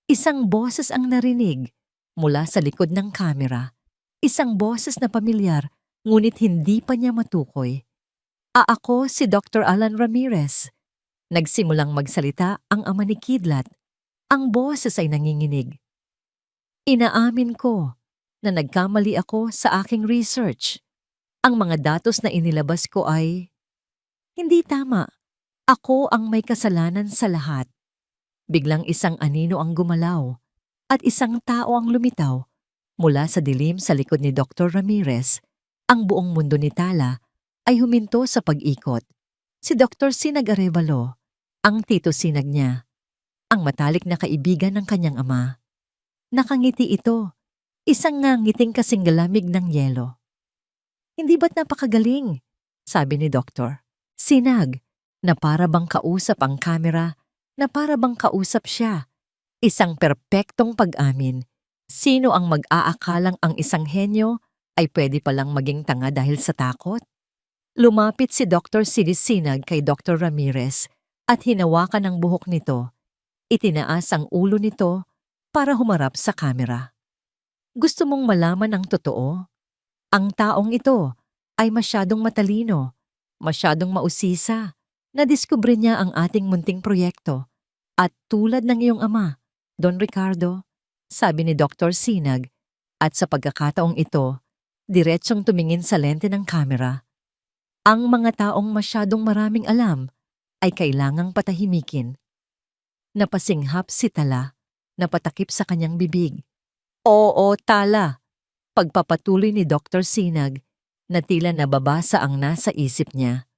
Isang boses ang narinig mula sa likod ng kamera. Isang boses na pamilyar, ngunit hindi pa niya matukoy. Ako si Dr. Alan Ramirez. Nagsimulang magsalita ang ama ni Kidlat. Ang boses ay nanginginig. Inaamin ko na nagkamali ako sa aking research. Ang mga datos na inilabas ko ay hindi tama. Ako ang may kasalanan sa lahat. Biglang isang anino ang gumalaw at isang tao ang lumitaw mula sa dilim sa likod ni Dr. Ramirez. Ang buong mundo ni Tala ay huminto sa pag-ikot. Si Dr. Sinag Arevalo, ang tito Sinag niya, ang matalik na kaibigan ng kanyang ama. Nakangiti ito, isang ngiting kasing galamig ng yelo. Hindi ba't napakagaling? Sabi ni Dr. Sinag, na para bang kausap ang kamera, na para bang kausap siya. Isang perpektong pag-amin. Sino ang mag-aakalang ang isang henyo ay pwede palang maging tanga dahil sa takot? Lumapit si Dr. Sinag kay Dr. Ramirez at hinawakan ang buhok nito. Itinaas ang ulo nito para humarap sa kamera. Gusto mong malaman ang totoo? Ang taong ito ay masyadong matalino, masyadong mausisa. Nadiskubre niya ang ating munting proyekto. At tulad ng iyong ama, Don Ricardo, sabi ni Dr. Sinag, at sa pagkakataong ito, diretsong tumingin sa lente ng kamera. Ang mga taong masyadong maraming alam ay kailangang patahimikin. Napasinghap si Tala, napatakip sa kanyang bibig. Oo, Tala, pagpapatuloy ni Dr. Sinag, na tila nababasa ang nasa isip niya.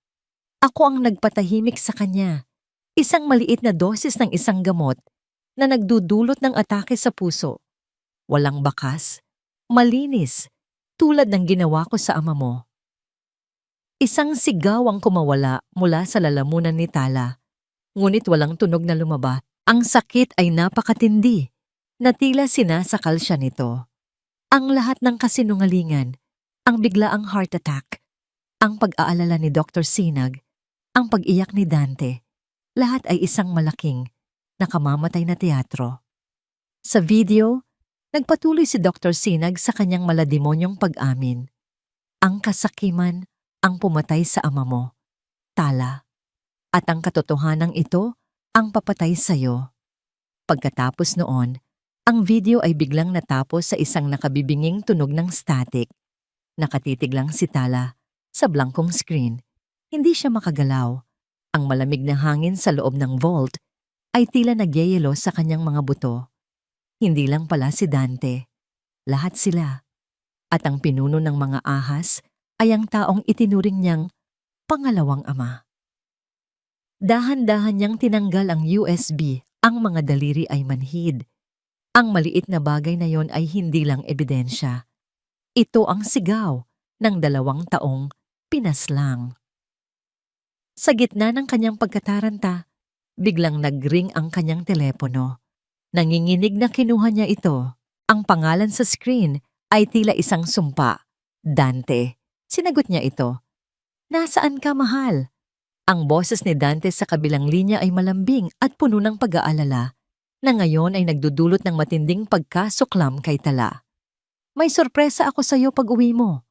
Ako ang nagpatahimik sa kanya. Isang maliit na dosis ng isang gamot na nagdudulot ng atake sa puso. Walang bakas, malinis, tulad ng ginawa ko sa ama mo. Isang sigaw ang kumawala mula sa lalamunan ni Tala. Ngunit walang tunog na lumaba. Ang sakit ay napakatindi, na tila sinasakal siya nito. Ang lahat ng kasinungalingan, ang biglaang heart attack, ang pag-aalala ni Dr. Sinag, ang pag-iyak ni Dante, lahat ay isang malaking, nakamamatay na teatro. Sa video, nagpatuloy si Dr. Sinag sa kanyang malademonyong pag-amin. Ang kasakiman ang pumatay sa ama mo, Tala, at ang katotohanan ito ang papatay sa iyo. Pagkatapos noon, ang video ay biglang natapos sa isang nakabibinging tunog ng static. Nakatitig lang si Tala sa blankong screen. Hindi siya makagalaw. Ang malamig na hangin sa loob ng vault ay tila nagyayelo sa kanyang mga buto. Hindi lang pala si Dante. Lahat sila. At ang pinuno ng mga ahas ay ang taong itinuring niyang pangalawang ama. Dahan-dahan niyang tinanggal ang USB. Ang mga daliri ay manhid. Ang maliit na bagay na yon ay hindi lang ebidensya. Ito ang sigaw ng 2 taong pinaslang. Sa gitna ng kanyang pagkataranta, biglang nag-ring ang kanyang telepono. Nanginginig na kinuha niya ito. Ang pangalan sa screen ay tila isang sumpa. Dante. Sinagot niya ito. Nasaan ka, mahal? Ang boses ni Dante sa kabilang linya ay malambing at puno ng pag-aalala na ngayon ay nagdudulot ng matinding pagkasuklam kay Tala. May sorpresa ako sa iyo pag-uwi mo.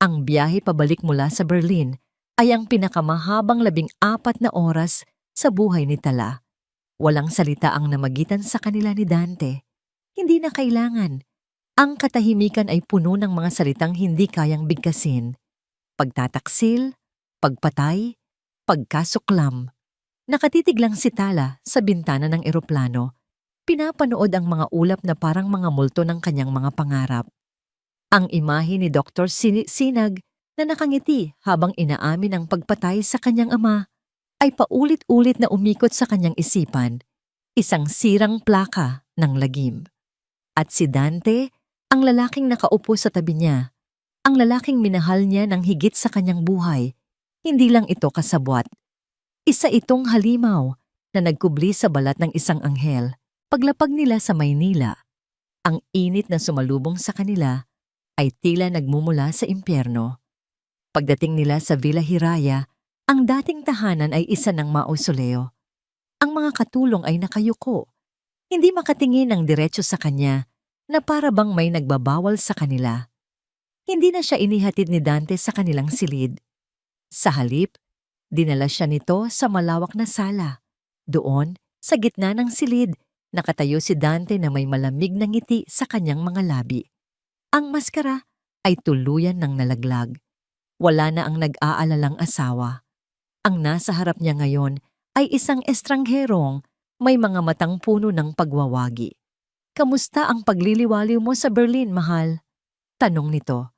Ang biyahe pabalik mula sa Berlin ay ang pinakamahabang 14 na oras sa buhay ni Tala. Walang salita ang namagitan sa kanila ni Dante. Hindi na kailangan. Ang katahimikan ay puno ng mga salitang hindi kayang bigkasin. Pagtataksil, pagpatay, pagkasuklam. Nakatitig lang si Tala sa bintana ng eroplano. Pinapanood ang mga ulap na parang mga multo ng kanyang mga pangarap. Ang imahe ni Dr. Sinag na nakangiti habang inaamin ang pagpatay sa kanyang ama ay paulit-ulit na umikot sa kanyang isipan. Isang sirang plaka ng lagim. At si Dante, ang lalaking nakaupo sa tabi niya, ang lalaking minahal niya ng higit sa kanyang buhay, hindi lang ito kasabwat. Isa itong halimaw na nagkubli sa balat ng isang anghel. Paglapag nila sa Maynila, ang init na sumalubong sa kanila ay tila nagmumula sa impyerno. Pagdating nila sa Villa Hiraya, ang dating tahanan ay isa ng mausoleo. Ang mga katulong ay nakayuko, hindi makatingin ng diretso sa kanya na para bang may nagbabawal sa kanila. Hindi na siya inihatid ni Dante sa kanilang silid. Sa halip, dinala siya nito sa malawak na sala. Doon, sa gitna ng silid, nakatayo si Dante na may malamig na ngiti sa kanyang mga labi. Ang maskara ay tuluyan ng nalaglag. Wala na ang nag-aalalang asawa. Ang nasa harap niya ngayon ay isang estrangherong may mga matang puno ng pagwawagi. Kamusta ang pagliliwaliw mo sa Berlin, mahal? Tanong nito.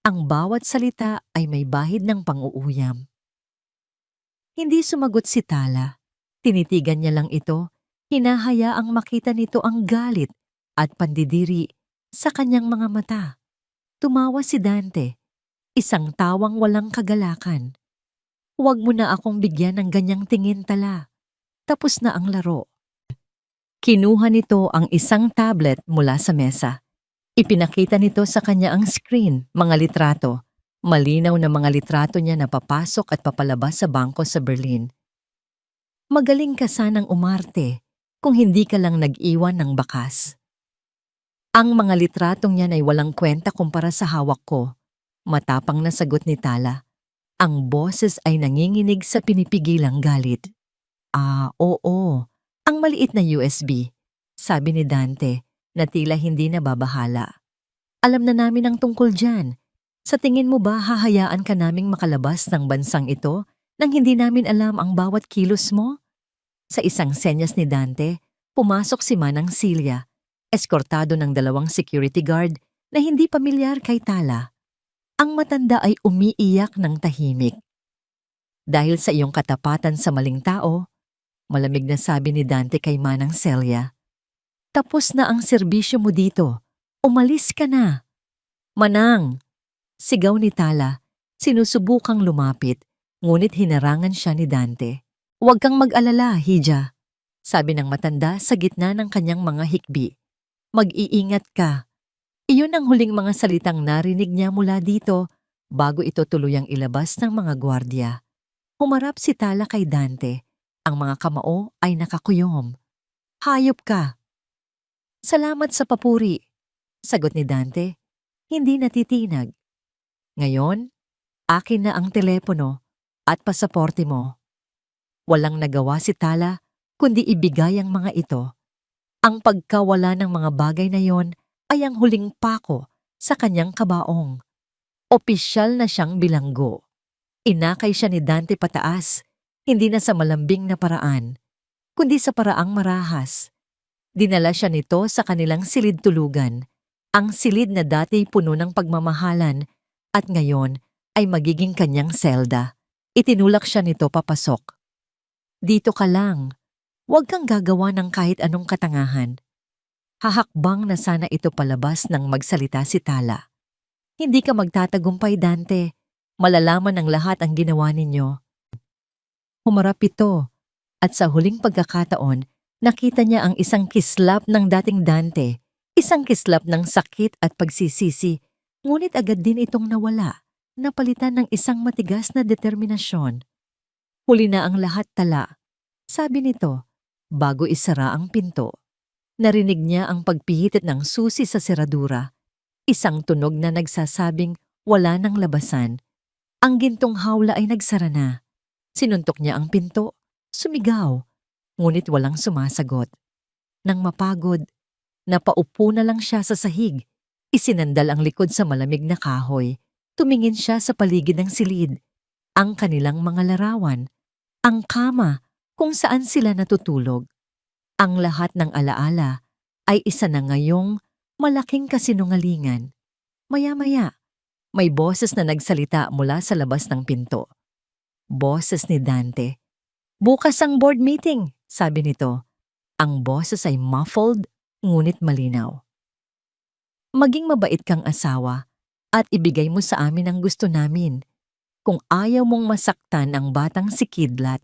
Ang bawat salita ay may bahid ng pang-uuyam. Hindi sumagot si Tala. Tinitigan niya lang ito. Hinahayaang makita nito ang galit at pandidiri sa kanyang mga mata. Tumawa si Dante. Isang tawang walang kagalakan. Huwag mo na akong bigyan ng ganyang tingin, Tala. Tapos na ang laro. Kinuha nito ang isang tablet mula sa mesa. Ipinakita nito sa kanya ang screen, mga litrato. Malinaw na mga litrato niya na papasok at papalabas sa bangko sa Berlin. Magaling ka sanang umarte kung hindi ka lang nag-iwan ng bakas. Ang mga litratong niyan ay walang kwenta kumpara sa hawak ko. Matapang na sagot ni Tala. Ang boses ay nanginginig sa pinipigilang galit. Oo. Ang maliit na USB, sabi ni Dante na tila hindi nababahala. Alam na namin ang tungkol dyan. Sa tingin mo ba hahayaan ka naming makalabas ng bansang ito nang hindi namin alam ang bawat kilos mo? Sa isang senyas ni Dante, pumasok si Manang Silya, eskortado ng 2 security guard na hindi pamilyar kay Tala. Ang matanda ay umiiyak ng tahimik. Dahil sa iyong katapatan sa maling tao, malamig na sabi ni Dante kay Manang Celia, tapos na ang serbisyo mo dito. Umalis ka na. Manang! Sigaw ni Tala, sinusubukang lumapit, ngunit hinarangan siya ni Dante. Huwag kang mag-alala, Hija, sabi ng matanda sa gitna ng kanyang mga hikbi. Mag-iingat ka. Iyon ang huling mga salitang narinig niya mula dito bago ito tuluyang ilabas ng mga gwardya. Humarap si Tala kay Dante. Ang mga kamao ay nakakuyom. Hayop ka. Salamat sa papuri, sagot ni Dante. Hindi natitinag. Ngayon, akin na ang telepono at pasaporte mo. Walang nagawa si Tala kundi ibigay ang mga ito. Ang pagkawala ng mga bagay na yon ay ang huling pako sa kanyang kabaong. Opisyal na siyang bilanggo. Inakay siya ni Dante pataas, hindi na sa malambing na paraan, kundi sa paraang marahas. Dinala siya nito sa kanilang silid tulugan, ang silid na dati puno ng pagmamahalan at ngayon ay magiging kanyang selda. Itinulak siya nito papasok. Dito ka lang. Huwag kang gagawa ng kahit anong katangahan. Hahakbang na sana ito palabas nang magsalita si Tala. Hindi ka magtatagumpay, Dante. Malalaman ng lahat ang ginawa ninyo. Humarap ito at sa huling pagkakataon, nakita niya ang isang kislap ng dating Dante, isang kislap ng sakit at pagsisisi, ngunit agad din itong nawala, napalitan ng isang matigas na determinasyon. Huli na ang lahat tala, sabi nito, bago isara ang pinto. Narinig niya ang pagpihitit ng susi sa seradura, isang tunog na nagsasabing wala nang labasan. Ang gintong hawla ay nagsara na. Sinuntok niya ang pinto, sumigaw, ngunit walang sumasagot. Nang mapagod, napaupo na lang siya sa sahig. Isinandal ang likod sa malamig na kahoy. Tumingin siya sa paligid ng silid, ang kanilang mga larawan, ang kama kung saan sila natutulog. Ang lahat ng alaala ay isa na ngayong malaking kasinungalingan. Maya-maya, may boses na nagsalita mula sa labas ng pinto. Boses ni Dante. Bukas ang board meeting, sabi nito. Ang boses ay muffled, ngunit malinaw. Maging mabait kang asawa at ibigay mo sa amin ang gusto namin kung ayaw mong masaktan ang batang si Kidlat.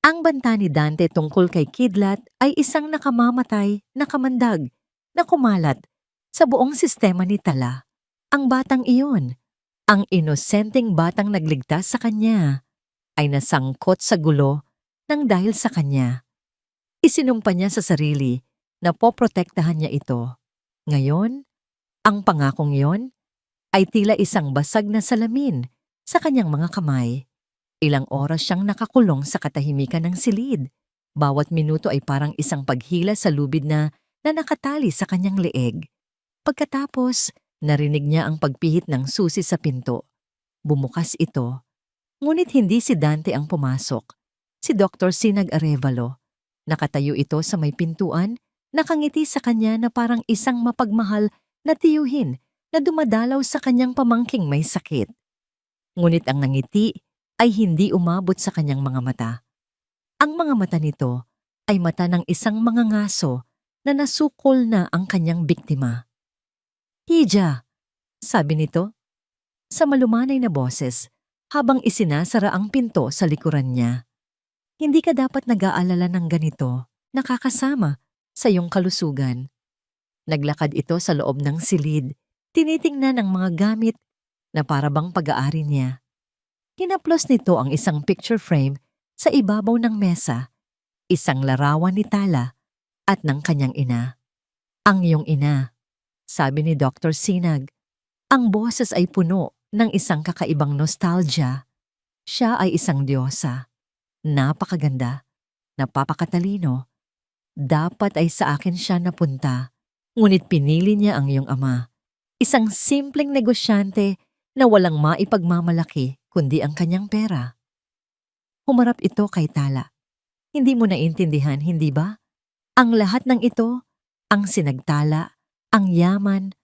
Ang banta ni Dante tungkol kay Kidlat ay isang nakamamatay na kamandag na kumalat sa buong sistema ni Tala. Ang batang iyon, ang inosenteng batang nagligtas sa kanya, ay nasangkot sa gulo nang dahil sa kanya. Isinumpa niya sa sarili na poprotektahan niya ito. Ngayon, ang pangakong iyon ay tila isang basag na salamin sa kanyang mga kamay. Ilang oras siyang nakakulong sa katahimikan ng silid. Bawat minuto ay parang isang paghila sa lubid na nakatali sa kanyang leeg. Pagkatapos, narinig niya ang pagpihit ng susi sa pinto. Bumukas ito. Ngunit hindi si Dante ang pumasok. Si Dr. Sinag Arevalo. Nakatayo ito sa may pintuan, nakangiti sa kanya na parang isang mapagmahal na tiyuhin na dumadalaw sa kanyang pamangking may sakit. Ngunit ang nangiti ay hindi umabot sa kanyang mga mata. Ang mga mata nito ay mata ng isang mga ngaso na nasukol na ang kanyang biktima. Hija, sabi nito, sa malumanay na boses habang isinasara ang pinto sa likuran niya. Hindi ka dapat nag-aalala ng ganito, nakakasama sa iyong kalusugan. Naglakad ito sa loob ng silid, tinitingnan ang mga gamit na parabang pag-aari niya. Hinaplos nito ang isang picture frame sa ibabaw ng mesa, isang larawan ni Tala at ng kanyang ina. Ang iyong ina, sabi ni Dr. Sinag. Ang boses ay puno ng isang kakaibang nostalgia. Siya ay isang diyosa. Napakaganda, napapakatalino. Dapat ay sa akin siya napunta, ngunit pinili niya ang iyong ama. Isang simpleng negosyante na walang maipagmamalaki kundi ang kanyang pera. Humarap ito kay Tala. Hindi mo naintindihan, hindi ba? Ang lahat ng ito, ang sinagtala, ang yaman,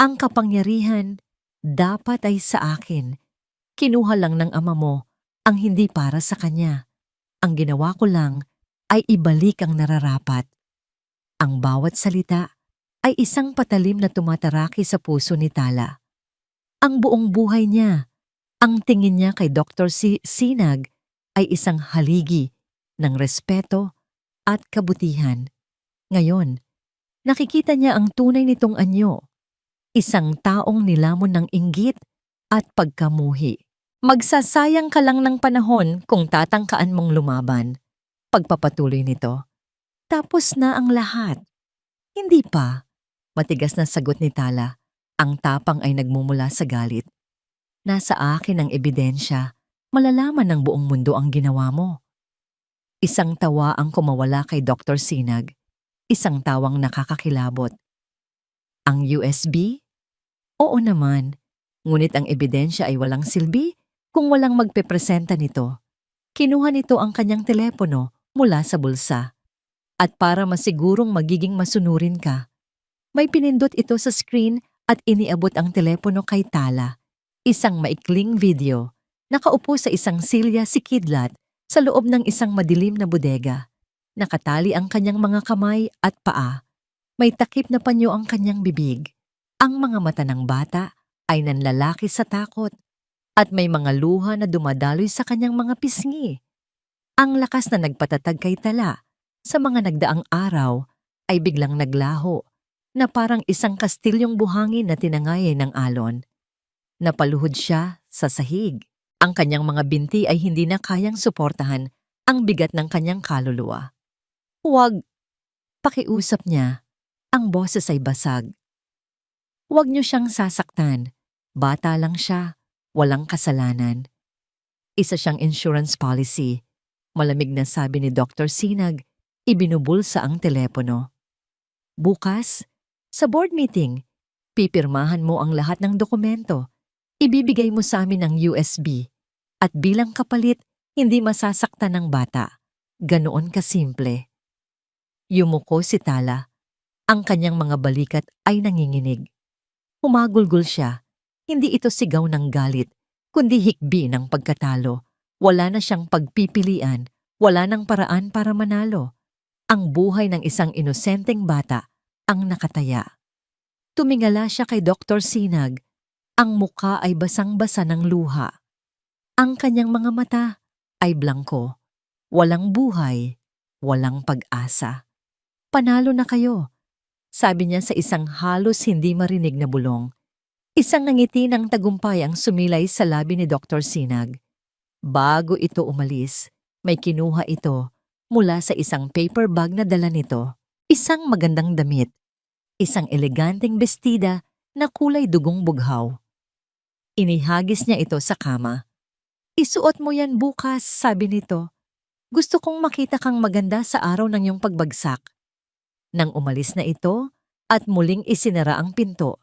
ang kapangyarihan, dapat ay sa akin. Kinuha lang ng ama mo ang hindi para sa kanya. Ang ginawa ko lang ay ibalik ang nararapat. Ang bawat salita ay isang patalim na tumataraki sa puso ni Tala. Ang buong buhay niya, ang tingin niya kay Dr. Sinag ay isang haligi ng respeto at kabutihan. Ngayon, nakikita niya ang tunay nitong anyo, isang taong nilamon ng inggit at pagkamuhi. Magsasayang ka lang ng panahon kung tatangkaan mong lumaban. Pagpapatuloy nito. Tapos na ang lahat. Hindi pa. Matigas na sagot ni Tala. Ang tapang ay nagmumula sa galit. Nasa akin ang ebidensya. Malalaman ng buong mundo ang ginawa mo. Isang tawa ang kumawala kay Dr. Sinag. Isang tawang nakakakilabot. Ang USB? Oo naman. Ngunit ang ebidensya ay walang silbi kung walang magpepresenta nito. Kinuha nito ang kanyang telepono mula sa bulsa. At para masigurong magiging masunurin ka, may pinindot ito sa screen at iniabot ang telepono kay Tala. Isang maikling video. Nakaupo sa isang silya si Kidlat sa loob ng isang madilim na bodega. Nakatali ang kanyang mga kamay at paa. May takip na panyo ang kanyang bibig. Ang mga mata ng bata ay nanlalaki sa takot at may mga luha na dumadaloy sa kanyang mga pisngi. Ang lakas na nagpatatag kay Tala sa mga nagdaang araw ay biglang naglaho na parang isang kastilyong buhangin na tinangay ng alon. Napaluhod siya sa sahig. Ang kanyang mga binti ay hindi na kayang suportahan ang bigat ng kanyang kaluluwa. Huwag, pakiusap niya. Ang boses ay basag. Huwag niyo siyang sasaktan. Bata lang siya, walang kasalanan. Isa siyang insurance policy. Malamig na sabi ni Dr. Sinag, ibinubulsa ang telepono. Bukas, sa board meeting, pipirmahan mo ang lahat ng dokumento. Ibibigay mo sa amin ang USB. At bilang kapalit, hindi masasaktan ng bata. Ganoon kasimple. Yumuko si Tala. Ang kanyang mga balikat ay nanginginig. Humagulgol siya. Hindi ito sigaw ng galit, kundi hikbi ng pagkatalo. Wala na siyang pagpipilian, wala nang paraan para manalo. Ang buhay ng isang inosenteng bata ang nakataya. Tumingala siya kay Dr. Sinag. Ang muka ay basang-basa ng luha. Ang kanyang mga mata ay blangko. Walang buhay, walang pag-asa. Panalo na kayo, sabi niya sa isang halos hindi marinig na bulong. Isang ngiti ng tagumpay ang sumilay sa labi ni Dr. Sinag. Bago ito umalis, may kinuha ito mula sa isang paper bag na dala nito. Isang magandang damit. Isang eleganteng bestida na kulay dugong bughaw. Inihagis niya ito sa kama. Isuot mo yan bukas, sabi nito. Gusto kong makita kang maganda sa araw ng iyong pagbagsak. Nang umalis na ito at muling isinara ang pinto,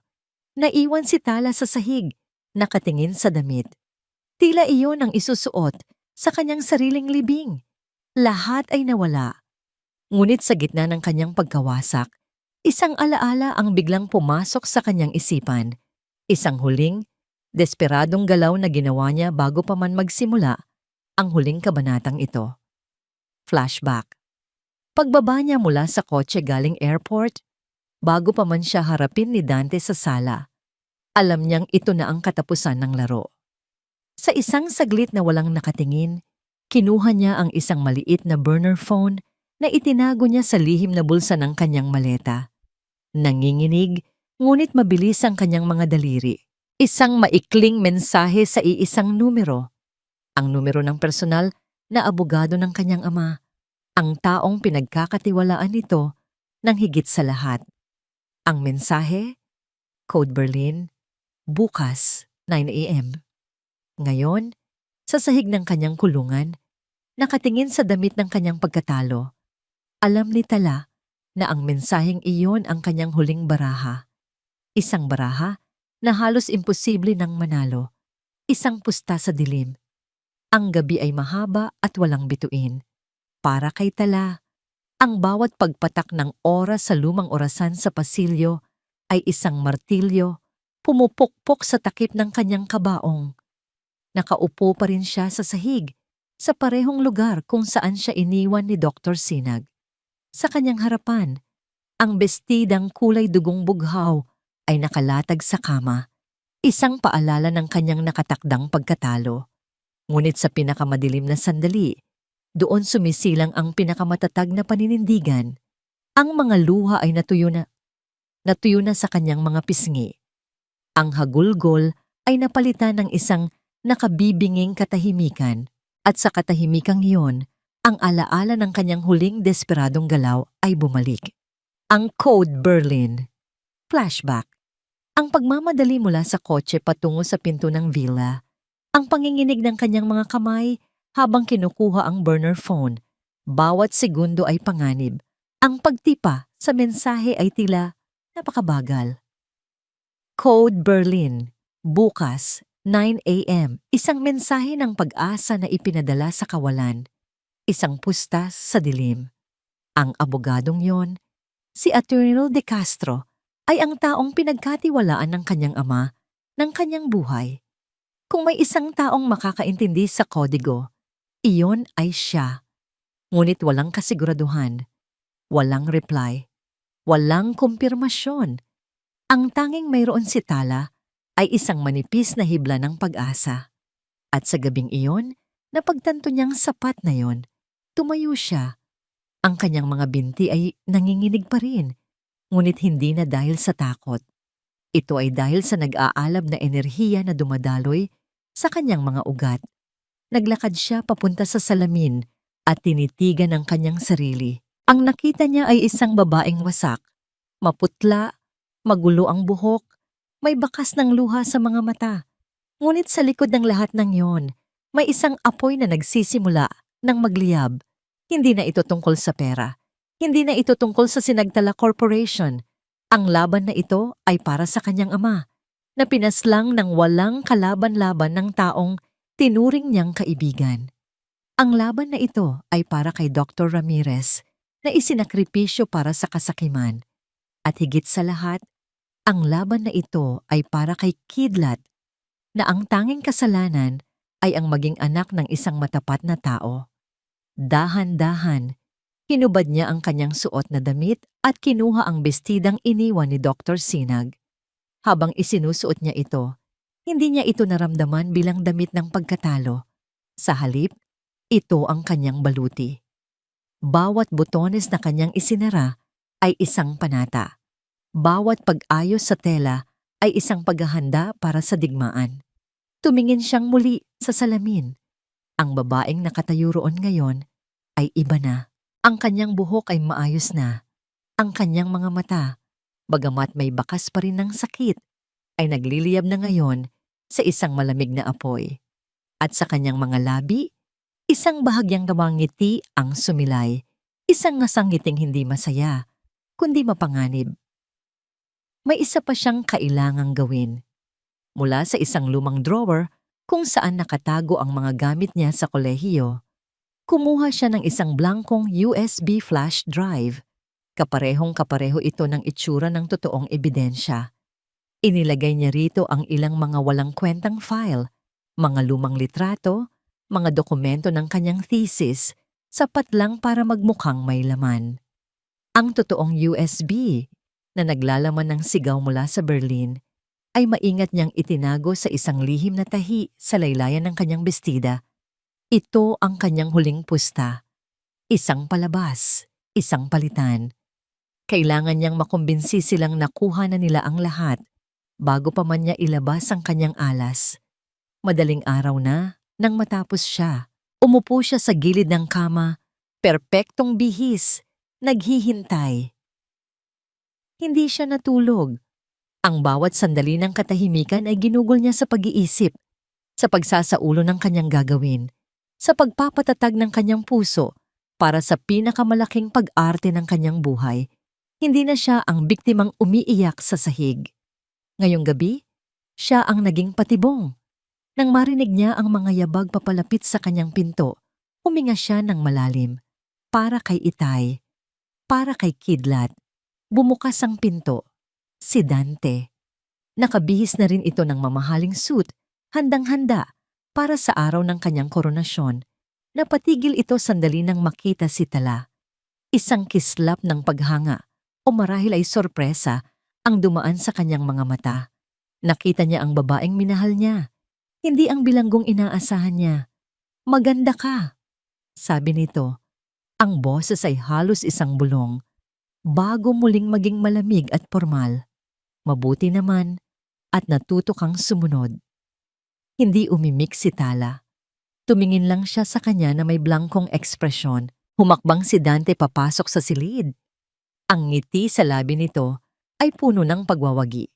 naiwan si Tala sa sahig, nakatingin sa damit. Tila iyon ang isusuot sa kanyang sariling libing. Lahat ay nawala. Ngunit sa gitna ng kanyang pagkawasak, isang alaala ang biglang pumasok sa kanyang isipan. Isang huling, desperadong galaw na ginawa niya bago pa man magsimula ang huling kabanatang ito. Flashback. Pagbaba niya mula sa kotse galing airport, bago pa man siya harapin ni Dante sa sala, alam niyang ito na ang katapusan ng laro. Sa isang saglit na walang nakatingin, kinuha niya ang isang maliit na burner phone na itinago niya sa lihim na bulsa ng kanyang maleta. Nanginginig, ngunit mabilis ang kanyang mga daliri. Isang maikling mensahe sa iisang numero. Ang numero ng personal na abogado ng kanyang ama. Ang taong pinagkakatiwalaan nito ng higit sa lahat. Ang mensahe, Code Berlin, bukas 9 a.m. Ngayon, sa sahig ng kanyang kulungan, nakatingin sa damit ng kanyang pagkatalo. Alam ni Tala na ang mensaheng iyon ang kanyang huling baraha. Isang baraha na halos imposible nang manalo. Isang pusta sa dilim. Ang gabi ay mahaba at walang bituin. Para kay Tala, ang bawat pagpatak ng oras sa lumang orasan sa pasilyo ay isang martilyo, pumupukpok sa takip ng kanyang kabaong. Nakaupo pa rin siya sa sahig, sa parehong lugar kung saan siya iniwan ni Dr. Sinag. Sa kanyang harapan, ang bestidang kulay dugong bughaw ay nakalatag sa kama, isang paalala ng kanyang nakatakdang pagkatalo. Ngunit sa pinakamadilim na sandali, doon sumisilang ang pinakamatatag na paninindigan. Ang mga luha ay natuyo na sa kanyang mga pisngi. Ang hagulgol ay napalitan ng isang nakabibinging katahimikan, at sa katahimikang iyon, ang alaala ng kanyang huling desperadong galaw ay bumalik. Ang Code Berlin. Flashback. Ang pagmamadali mula sa kotse patungo sa pinto ng villa. Ang panginginig ng kanyang mga kamay habang kinukuha ang burner phone. Bawat segundo ay panganib. Ang pagtipa sa mensahe ay tila napakabagal. Code Berlin. Bukas, 9 a.m. Isang mensahe ng pag-asa na ipinadala sa kawalan. Isang pusta sa dilim. Ang abogadong yon, si Attorney De Castro, ay ang taong pinagkatiwalaan ng kanyang ama, ng kanyang buhay. Kung may isang taong makakaintindi sa kodigo, iyon ay siya. Ngunit walang kasiguraduhan, walang reply, walang kumpirmasyon. Ang tanging mayroon si Tala ay isang manipis na hibla ng pag-asa. At sa gabing iyon, napagtanto niyang sapat na yon Tumayo siya. Ang kanyang mga binti ay nanginginig pa rin, ngunit hindi na dahil sa takot. Ito ay dahil sa nag-aalab na enerhiya na dumadaloy sa kanyang mga ugat. Naglakad siya papunta sa salamin at tinitigan ang kanyang sarili. Ang nakita niya ay isang babaeng wasak, maputla, magulo ang buhok, may bakas ng luha sa mga mata. Ngunit sa likod ng lahat ng yon, may isang apoy na nagsisimula ng magliyab. Hindi na ito tungkol sa pera. Hindi na ito tungkol sa Sinagtala Corporation. Ang laban na ito ay para sa kanyang ama, na pinaslang ng walang kalaban-laban ng taong tinuring niyang kaibigan. Ang laban na ito ay para kay Dr. Ramirez na isinakripisyo para sa kasakiman. At higit sa lahat, ang laban na ito ay para kay Kidlat na ang tanging kasalanan ay ang maging anak ng isang matapat na tao. Dahan-dahan, hinubad niya ang kanyang suot na damit at kinuha ang bestidang iniwan ni Dr. Sinag. Habang isinusuot niya ito, hindi niya ito naramdaman bilang damit ng pagkatalo. Sa halip, ito ang kanyang baluti. Bawat butones na kanyang isinara ay isang panata. Bawat pag-ayos sa tela ay isang paghahanda para sa digmaan. Tumingin siyang muli sa salamin. Ang babaeng nakatayo roon ngayon ay iba na. Ang kanyang buhok ay maayos na. Ang kanyang mga mata, bagamat may bakas pa rin ng sakit, ay nagliliyab na ngayon sa isang malamig na apoy. At sa kanyang mga labi, isang bahagyang nawang ngiti ang sumilay, isang ngasang ngiting hindi masaya, kundi mapanganib. May isa pa siyang kailangang gawin. Mula sa isang lumang drawer kung saan nakatago ang mga gamit niya sa kolehiyo, kumuha siya ng isang blankong USB flash drive. Kaparehong-kapareho ito ng itsura ng totoong ebidensya. Inilagay niya rito ang ilang mga walang kwentang file, mga lumang litrato, mga dokumento ng kanyang thesis, sapat lang para magmukhang may laman. Ang totoong USB na naglalaman ng sigaw mula sa Berlin ay maingat niyang itinago sa isang lihim na tahi sa laylayan ng kanyang bestida. Ito ang kanyang huling pusta. Isang palabas, isang palitan. Kailangan niyang makumbinsi silang nakuha na nila ang lahat bago pa man niya ilabas ang kanyang alas. Madaling araw na nang matapos siya. Umupo siya sa gilid ng kama, perpektong bihis, naghihintay. Hindi siya natulog. Ang bawat sandali ng katahimikan ay ginugol niya sa pag-iisip, sa pagsasaulo ng kanyang gagawin, sa pagpapatatag ng kanyang puso para sa pinakamalaking pag-arte ng kanyang buhay. Hindi na siya ang biktimang umiiyak sa sahig. Ngayong gabi, siya ang naging patibong. Nang marinig niya ang mga yabag papalapit sa kanyang pinto, huminga siya ng malalim. Para kay Itay, para kay Kidlat. Bumukas ang pinto. Si Dante. Nakabihis na rin ito ng mamahaling suit, handang-handa para sa araw ng kanyang koronasyon. Napatigil ito sandali nang makita si Tala. Isang kislap ng paghanga o marahil ay sorpresa ang dumaan sa kanyang mga mata. Nakita niya ang babaeng minahal niya, hindi ang bilanggong inaasahan niya. "Maganda ka," sabi nito. Ang boses ay halos isang bulong, bago muling maging malamig at formal. Mabuti naman at natuto kang sumunod. Hindi umimik si Tala. Tumingin lang siya sa kanya na may blankong ekspresyon. Humakbang si Dante papasok sa silid. Ang ngiti sa labi nito ay puno ng pagwawagi.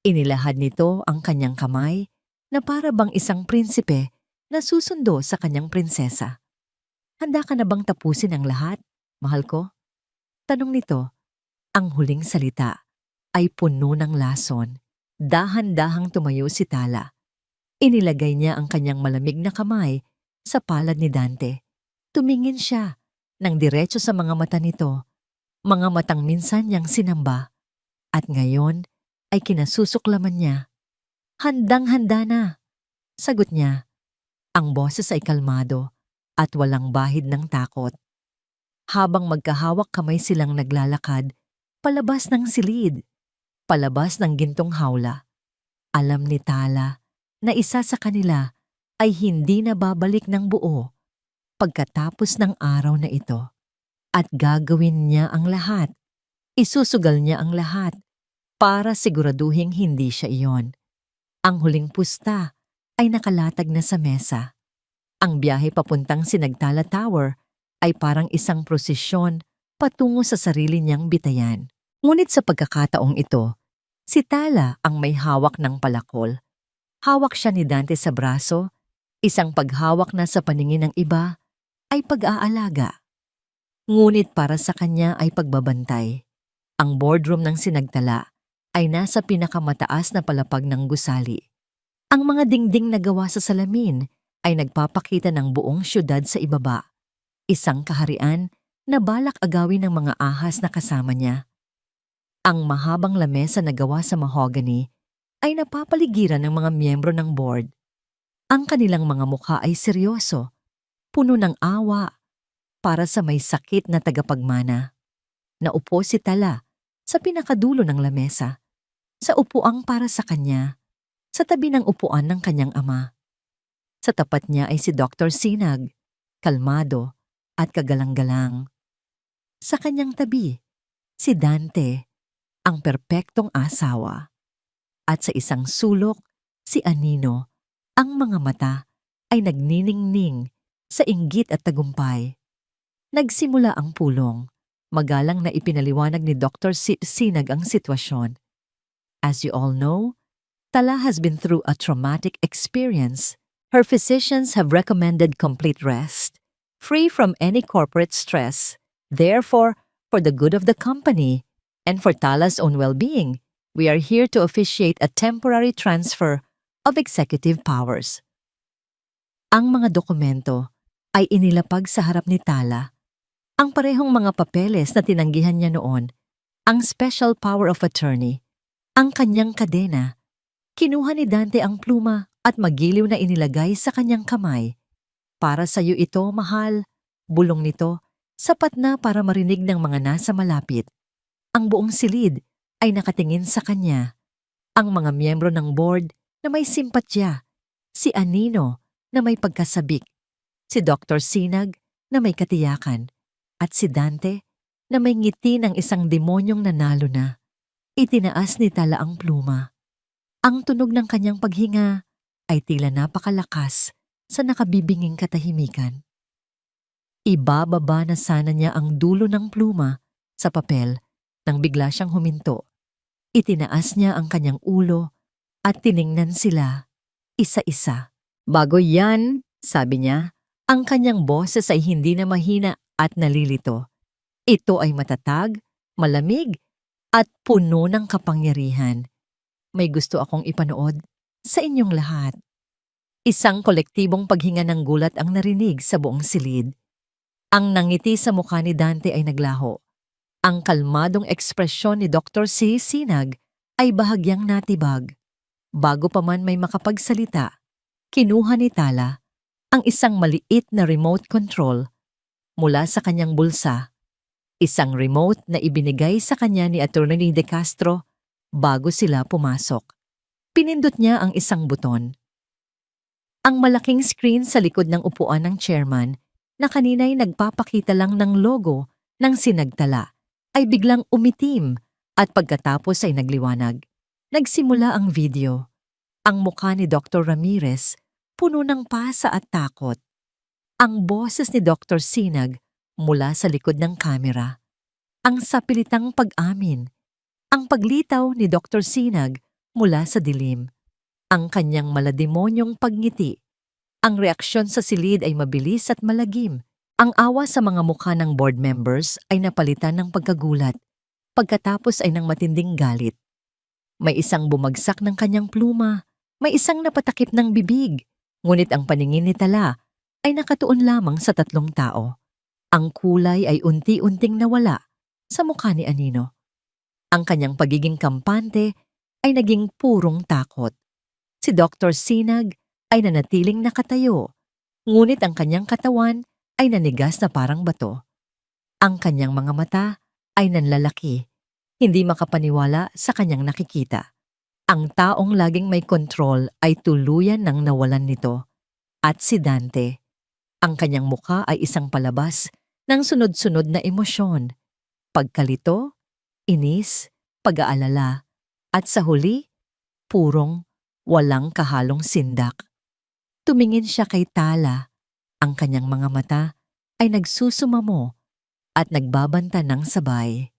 Inilahad nito ang kanyang kamay na para bang isang prinsipe na susundo sa kanyang prinsesa. "Handa ka na bang tapusin ang lahat, mahal ko?" Tanong nito. Ang huling salita ay puno ng lason. Dahan-dahang tumayo si Tala. Inilagay niya ang kanyang malamig na kamay sa palad ni Dante. Tumingin siya nang diretso sa mga mata nito, mga matang minsan niyang sinamba. At ngayon ay kinasusuklaman niya. "Handang-handa na," sagot niya. Ang boses ay kalmado at walang bahid ng takot. Habang magkahawak kamay silang naglalakad, palabas ng silid, palabas ng gintong hawla. Alam ni Tala na isa sa kanila ay hindi na babalik ng buo. pagkatapos ng araw na ito. At gagawin niya ang lahat. Isusugal niya ang lahat para siguraduhing hindi siya iyon. Ang huling pusta ay nakalatag na sa mesa. Ang biyahe papuntang Sinagtala Tower ay parang isang prosesyon patungo sa sarili niyang bitayan. Ngunit sa pagkakataong ito, si Tala ang may hawak ng palakol. Hawak siya ni Dante sa braso, isang paghawak na sa paningin ng iba ay pag-aalaga. Ngunit para sa kanya ay pagbabantay. Ang boardroom ng Sinagtala ay nasa pinakamataas na palapag ng gusali. Ang mga dingding na gawa sa salamin ay nagpapakita ng buong syudad sa ibaba. Isang kaharian na balak agawin ng mga ahas na kasama niya. Ang mahabang lamesa na gawa sa mahogany ay napapaligiran ng mga miyembro ng board. Ang kanilang mga mukha ay seryoso, puno ng awa, para sa may sakit na tagapagmana. Naupo si Tala sa pinakadulo ng lamesa, sa upuang para sa kanya, sa tabi ng upuan ng kanyang ama. Sa tapat niya ay si Dr. Sinag, kalmado at kagalang-galang. Sa kanyang tabi, si Dante, ang perpektong asawa. At sa isang sulok, si Anino, ang mga mata ay nagniningning sa inggit at tagumpay. Nagsimula ang pulong. Magalang na ipinaliwanag ni Dr. Sinag ang sitwasyon. As you all know, Tala has been through a traumatic experience. Her physicians have recommended complete rest, free from any corporate stress. Therefore, for the good of the company and for Tala's own well-being, we are here to officiate a temporary transfer of executive powers. Ang mga dokumento ay inilapag sa harap ni Tala. Ang parehong mga papeles na tinanggihan niya noon, ang special power of attorney, ang kanyang kadena. Kinuha ni Dante ang pluma at magiliw na inilagay sa kanyang kamay. Para sa iyo ito, mahal. Bulong nito, sapat na para marinig ng mga nasa malapit. Ang buong silid ay nakatingin sa kanya. Ang mga miyembro ng board na may simpatya, si Anino na may pagkasabik, si Dr. Sinag na may katiyakan, at si Dante na may ngiti ng isang demonyong nanalo na. Itinaas ni Tala ang pluma. Ang tunog ng kanyang paghinga ay tila napakalakas sa nakabibinging katahimikan. Ibababa na sana niya ang dulo ng pluma sa papel nang bigla siyang huminto. Itinaas niya ang kanyang ulo at tiningnan sila, isa-isa. Bago yan, sabi niya, ang kanyang boses ay hindi na mahina at nalilito. Ito ay matatag, malamig, at puno ng kapangyarihan. May gusto akong ipanood sa inyong lahat. Isang kolektibong paghinga ng gulat ang narinig sa buong silid. Ang nangiti sa mukha ni Dante ay naglaho. Ang kalmadong ekspresyon ni Dr. Sinag ay bahagyang natibag. Bago pa man may makapagsalita, kinuha ni Tala ang isang maliit na remote control mula sa kanyang bulsa. Isang remote na ibinigay sa kanya ni Atty. De Castro bago sila pumasok. Pinindot niya ang isang buton. Ang malaking screen sa likod ng upuan ng chairman na kanina'y nagpapakita lang ng logo ng Sinagtala ay biglang umitim at pagkatapos ay nagliwanag. Nagsimula ang video. Ang mukha ni Dr. Ramirez puno ng pasa at takot. Ang boses ni Dr. Sinag mula sa likod ng kamera. Ang sapilitang pag-amin. Ang paglitaw ni Dr. Sinag mula sa dilim. Ang kanyang malademonyong pagngiti. Ang reaksyon sa silid ay mabilis at malagim. Ang awa sa mga mukha ng board members ay napalitan ng pagkagulat. Pagkatapos ay ng matinding galit. May isang bumagsak ng kanyang pluma. May isang napatakip ng bibig. Ngunit ang paningin ni Tala ay nakatuon lamang sa 3 tao. Ang kulay ay unti-unting nawala sa mukha ni Anino. Ang kanyang pagiging kampante ay naging purong takot. Si Dr. Sinag ay nanatiling nakatayo, ngunit ang kanyang katawan ay nanigas na parang bato. Ang kanyang mga mata ay nanlalaki, hindi makapaniwala sa kanyang nakikita. Ang taong laging may kontrol ay tuluyan ng nawalan nito, at si Dante. Ang kanyang mukha ay isang palabas ng sunod-sunod na emosyon. Pagkalito, inis, pag-aalala, at sa huli, purong walang kahalong sindak. Tumingin siya kay Tala. Ang kanyang mga mata ay nagsusumamo at nagbabanta ng sabay.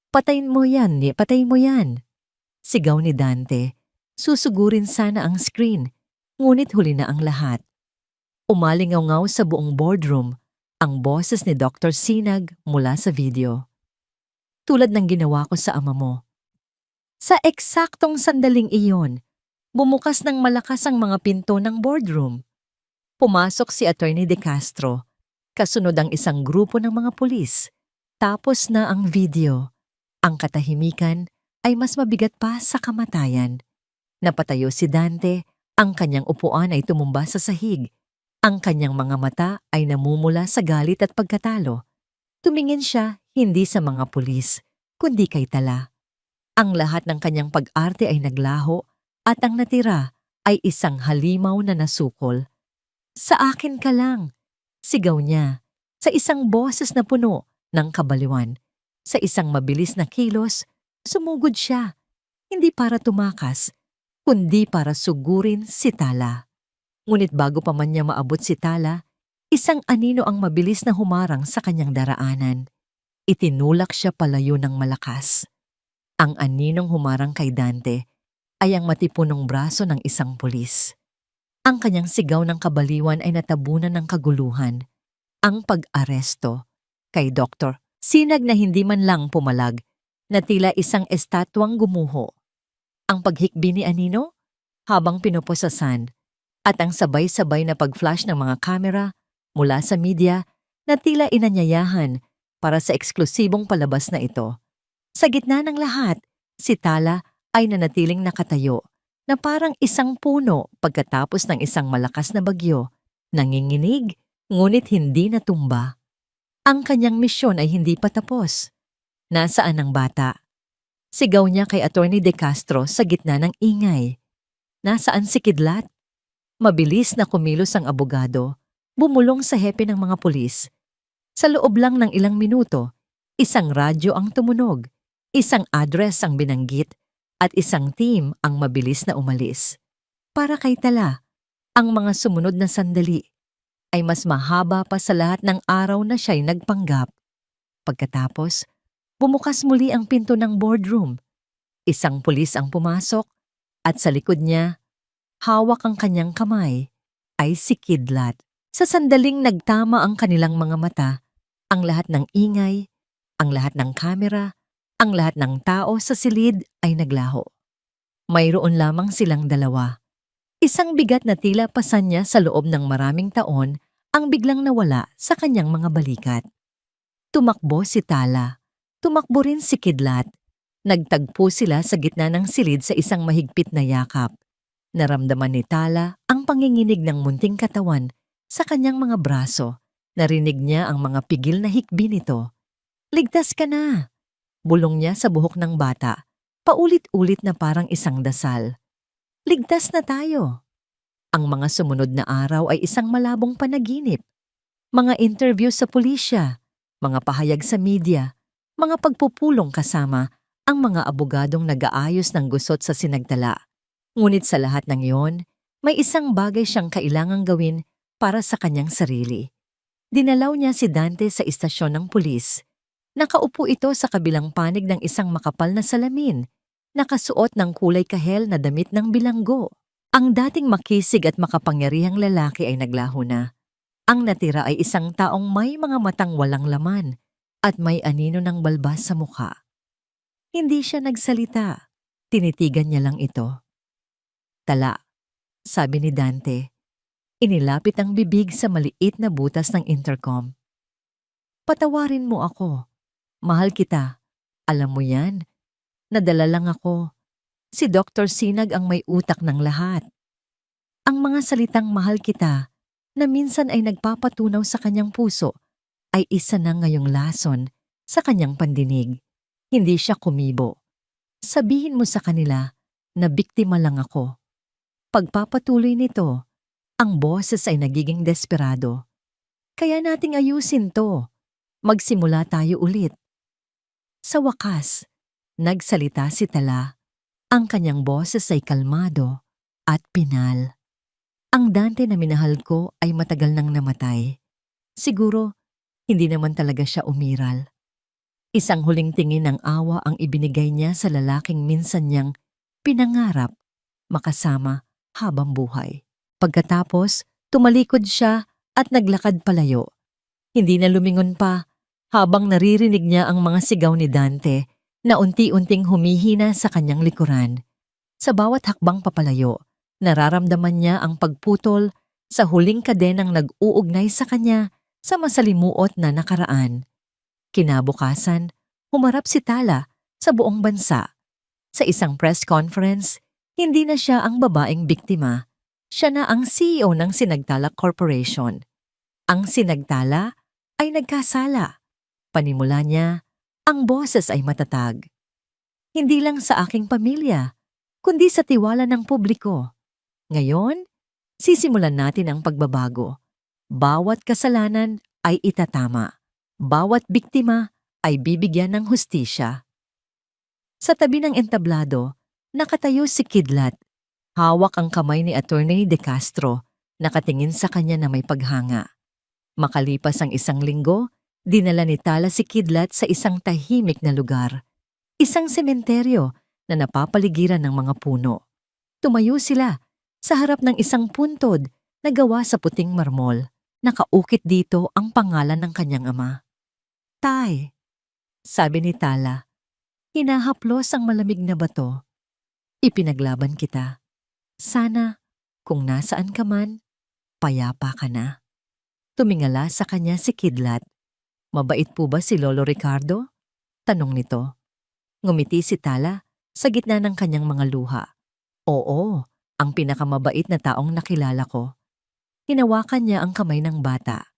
Patayin mo yan, patayin mo yan. Sigaw ni Dante. Susugurin sana ang screen, ngunit huli na ang lahat. Umalingaw-ngaw sa buong boardroom ang boses ni Dr. Sinag mula sa video. Tulad ng ginawa ko sa ama mo. Sa eksaktong sandaling iyon, bumukas ng malakas ang mga pinto ng boardroom. Pumasok si Attorney De Castro, kasunod ang isang grupo ng mga pulis. Tapos na ang video. Ang katahimikan ay mas mabigat pa sa kamatayan. Napatayo si Dante, ang kanyang upuan ay tumumba sa sahig. Ang kanyang mga mata ay namumula sa galit at pagkatalo. Tumingin siya hindi sa mga pulis, kundi kay Tala. Ang lahat ng kanyang pag-arte ay naglaho at ang natira ay isang halimaw na nasukol. Sa akin ka lang, sigaw niya, sa isang boses na puno ng kabaliwan. Sa isang mabilis na kilos, sumugod siya, hindi para tumakas, kundi para sugurin si Tala. Ngunit bago pa man niya maabot si Tala, isang anino ang mabilis na humarang sa kanyang daraanan. Itinulak siya palayo ng malakas. Ang aninong humarang kay Dante ay ang matipunong braso ng isang pulis. Ang kanyang sigaw ng kabaliwan ay natabunan ng kaguluhan. Ang pag-aresto kay Dr. Sinag na hindi man lang pumalag, na tila isang estatwang gumuho. Ang paghikbi ni Anino habang pinupusasan at ang sabay-sabay na pag-flash ng mga kamera mula sa media na tila inanyayahan para sa eksklusibong palabas na ito. Sa gitna ng lahat, si Tala ay nanatiling nakatayo na parang isang puno pagkatapos ng isang malakas na bagyo, nanginginig ngunit hindi natumba. Ang kanyang misyon ay hindi pa tapos. Nasaan ang bata? Sigaw niya kay Attorney De Castro sa gitna ng ingay. Nasaan si Kidlat? Mabilis na kumilos ang abogado, bumulong sa hepe ng mga pulis. Sa loob lang ng ilang minuto, isang radyo ang tumunog, isang address ang binanggit, at isang team ang mabilis na umalis. Para kay Tala, ang mga sumunod na sandali ay mas mahaba pa sa lahat ng araw na siya'y nagpanggap. Pagkatapos, bumukas muli ang pinto ng boardroom. Isang pulis ang pumasok at sa likod niya, hawak ang kanyang kamay, ay si Kidlat. Sa sandaling nagtama ang kanilang mga mata, ang lahat ng ingay, ang lahat ng kamera, ang lahat ng tao sa silid ay naglaho. Mayroon lamang silang dalawa. Isang bigat na tila pasan niya sa loob ng maraming taon ang biglang nawala sa kanyang mga balikat. Tumakbo si Tala. Tumakbo rin si Kidlat. Nagtagpo sila sa gitna ng silid sa isang mahigpit na yakap. Naramdaman ni Tala ang panginginig ng munting katawan sa kanyang mga braso. Narinig niya ang mga pigil na hikbi nito. Ligtas ka na! Bulong niya sa buhok ng bata, paulit-ulit na parang isang dasal. Ligtas na tayo! Ang mga sumunod na araw ay isang malabong panaginip. Mga interview sa pulisya, mga pahayag sa media, mga pagpupulong kasama ang mga abogadong nag-aayos ng gusot sa sinagtala. Ngunit sa lahat ng iyon, may isang bagay siyang kailangang gawin para sa kanyang sarili. Dinalaw niya si Dante sa istasyon ng pulis. Nakaupo ito sa kabilang panig ng isang makapal na salamin, nakasuot ng kulay kahel na damit ng bilanggo. Ang dating makisig at makapangyarihang lalaki ay naglaho na. Ang natira ay isang taong may mga matang walang laman at may anino ng balbas sa mukha. Hindi siya nagsalita. Tinitigan niya lang ito. Tala, sabi ni Dante. Inilapit ang bibig sa maliit na butas ng intercom. Patawarin mo ako. Mahal kita. Alam mo yan. Nadala lang ako. Si Dr. Sinag ang may utak ng lahat. Ang mga salitang mahal kita na minsan ay nagpapatunaw sa kanyang puso ay isa na ngayong lason sa kanyang pandinig. Hindi siya kumibo. Sabihin mo sa kanila na biktima lang ako. Pagpapatuloy nito, ang boses ay nagiging desperado. Kaya nating ayusin to. Magsimula tayo ulit. Sa wakas, nagsalita si Tala. Ang kanyang boses ay kalmado at pinal. Ang Dante na minahal ko ay matagal nang namatay. Siguro, hindi naman talaga siya umiral. Isang huling tingin ng awa ang ibinigay niya sa lalaking minsan niyang pinangarap makasama habang buhay. Pagkatapos, tumalikod siya at naglakad palayo. Hindi na lumingon pa habang naririnig niya ang mga sigaw ni Dante na unti-unting humihina sa kanyang likuran. Sa bawat hakbang papalayo, nararamdaman niya ang pagputol sa huling kadenang nag-uugnay sa kanya sa masalimuot na nakaraan. Kinabukasan, humarap si Tala sa buong bansa. Sa isang press conference, hindi na siya ang babaeng biktima. Siya na ang CEO ng Sinagtala Corporation. Ang Sinagtala ay nagkasala. Panimula niya, ang boses ay matatag. Hindi lang sa aking pamilya, kundi sa tiwala ng publiko. Ngayon, sisimulan natin ang pagbabago. Bawat kasalanan ay itatama. Bawat biktima ay bibigyan ng hustisya. Sa tabi ng entablado, nakatayo si Kidlat. Hawak ang kamay ni Attorney De Castro, nakatingin sa kanya na may paghanga. Makalipas ang isang linggo, dinala ni Tala si Kidlat sa isang tahimik na lugar. Isang sementeryo na napapaligiran ng mga puno. Tumayo sila sa harap ng isang puntod na gawa sa puting marmol. Nakaukit dito ang pangalan ng kanyang ama. Tay, sabi ni Tala, hinahaplos ang malamig na bato. Ipinaglaban kita. Sana, kung nasaan ka man, payapa ka na. Tumingala sa kanya si Kidlat. Mabait po ba si Lolo Ricardo? Tanong nito. Ngumiti si Tala sa gitna ng kanyang mga luha. Oo, ang pinakamabait na taong nakilala ko. Hinawakan niya ang kamay ng bata.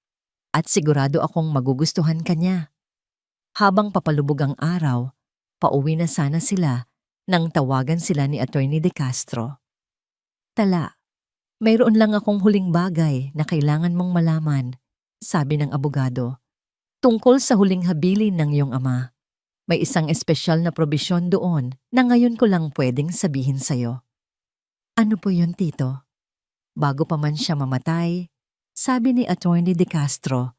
At sigurado akong magugustuhan ka niya. Habang papalubog ang araw, pauwi na sana sila nang tawagan sila ni Attorney De Castro. Tala, mayroon lang akong huling bagay na kailangan mong malaman, sabi ng abogado. Tungkol sa huling habilin ng iyong ama, may isang espesyal na probisyon doon na ngayon ko lang pwedeng sabihin sa'yo. Ano po yun, Tito? Bago pa man siya mamatay, sabi ni Attorney De Castro,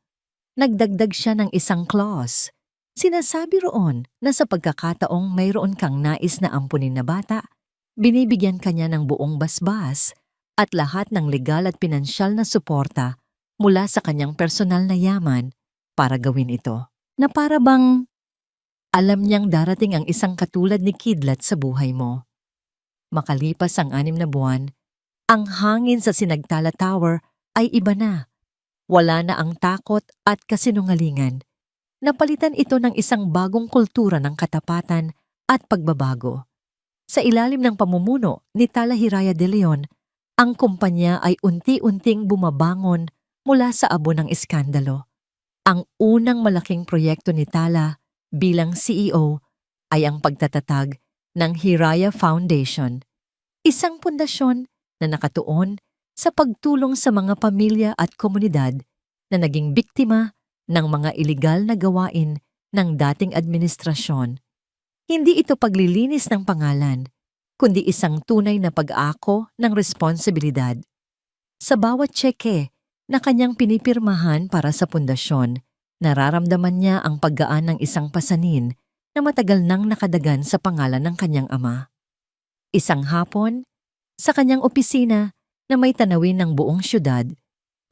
nagdagdag siya ng isang clause. Sinasabi roon na sa pagkakataong mayroon kang nais na ampunin na bata, binibigyan kanya ng buong basbas at lahat ng legal at pinansyal na suporta mula sa kanyang personal na yaman para gawin ito. Na para bang alam niyang darating ang isang katulad ni Kidlat sa buhay mo. Makalipas ang 6 na buwan, ang hangin sa Sinagtala Tower ay iba na. Wala na ang takot at kasinungalingan. Napalitan ito ng isang bagong kultura ng katapatan at pagbabago. Sa ilalim ng pamumuno ni Tala Hiraya de Leon, ang kumpanya ay unti-unting bumabangon mula sa abo ng iskandalo. Ang unang malaking proyekto ni Tala bilang CEO ay ang pagtatatag ng Hiraya Foundation, isang pundasyon na nakatuon sa pagtulong sa mga pamilya at komunidad na naging biktima ng mga ilegal na gawain ng dating administrasyon. Hindi ito paglilinis ng pangalan, kundi isang tunay na pag-aako ng responsibilidad. Sa bawat tseke na kanyang pinipirmahan para sa pundasyon, nararamdaman niya ang paggaan ng isang pasanin na matagal nang nakadagan sa pangalan ng kanyang ama. Isang hapon, sa kanyang opisina na may tanawin ng buong syudad,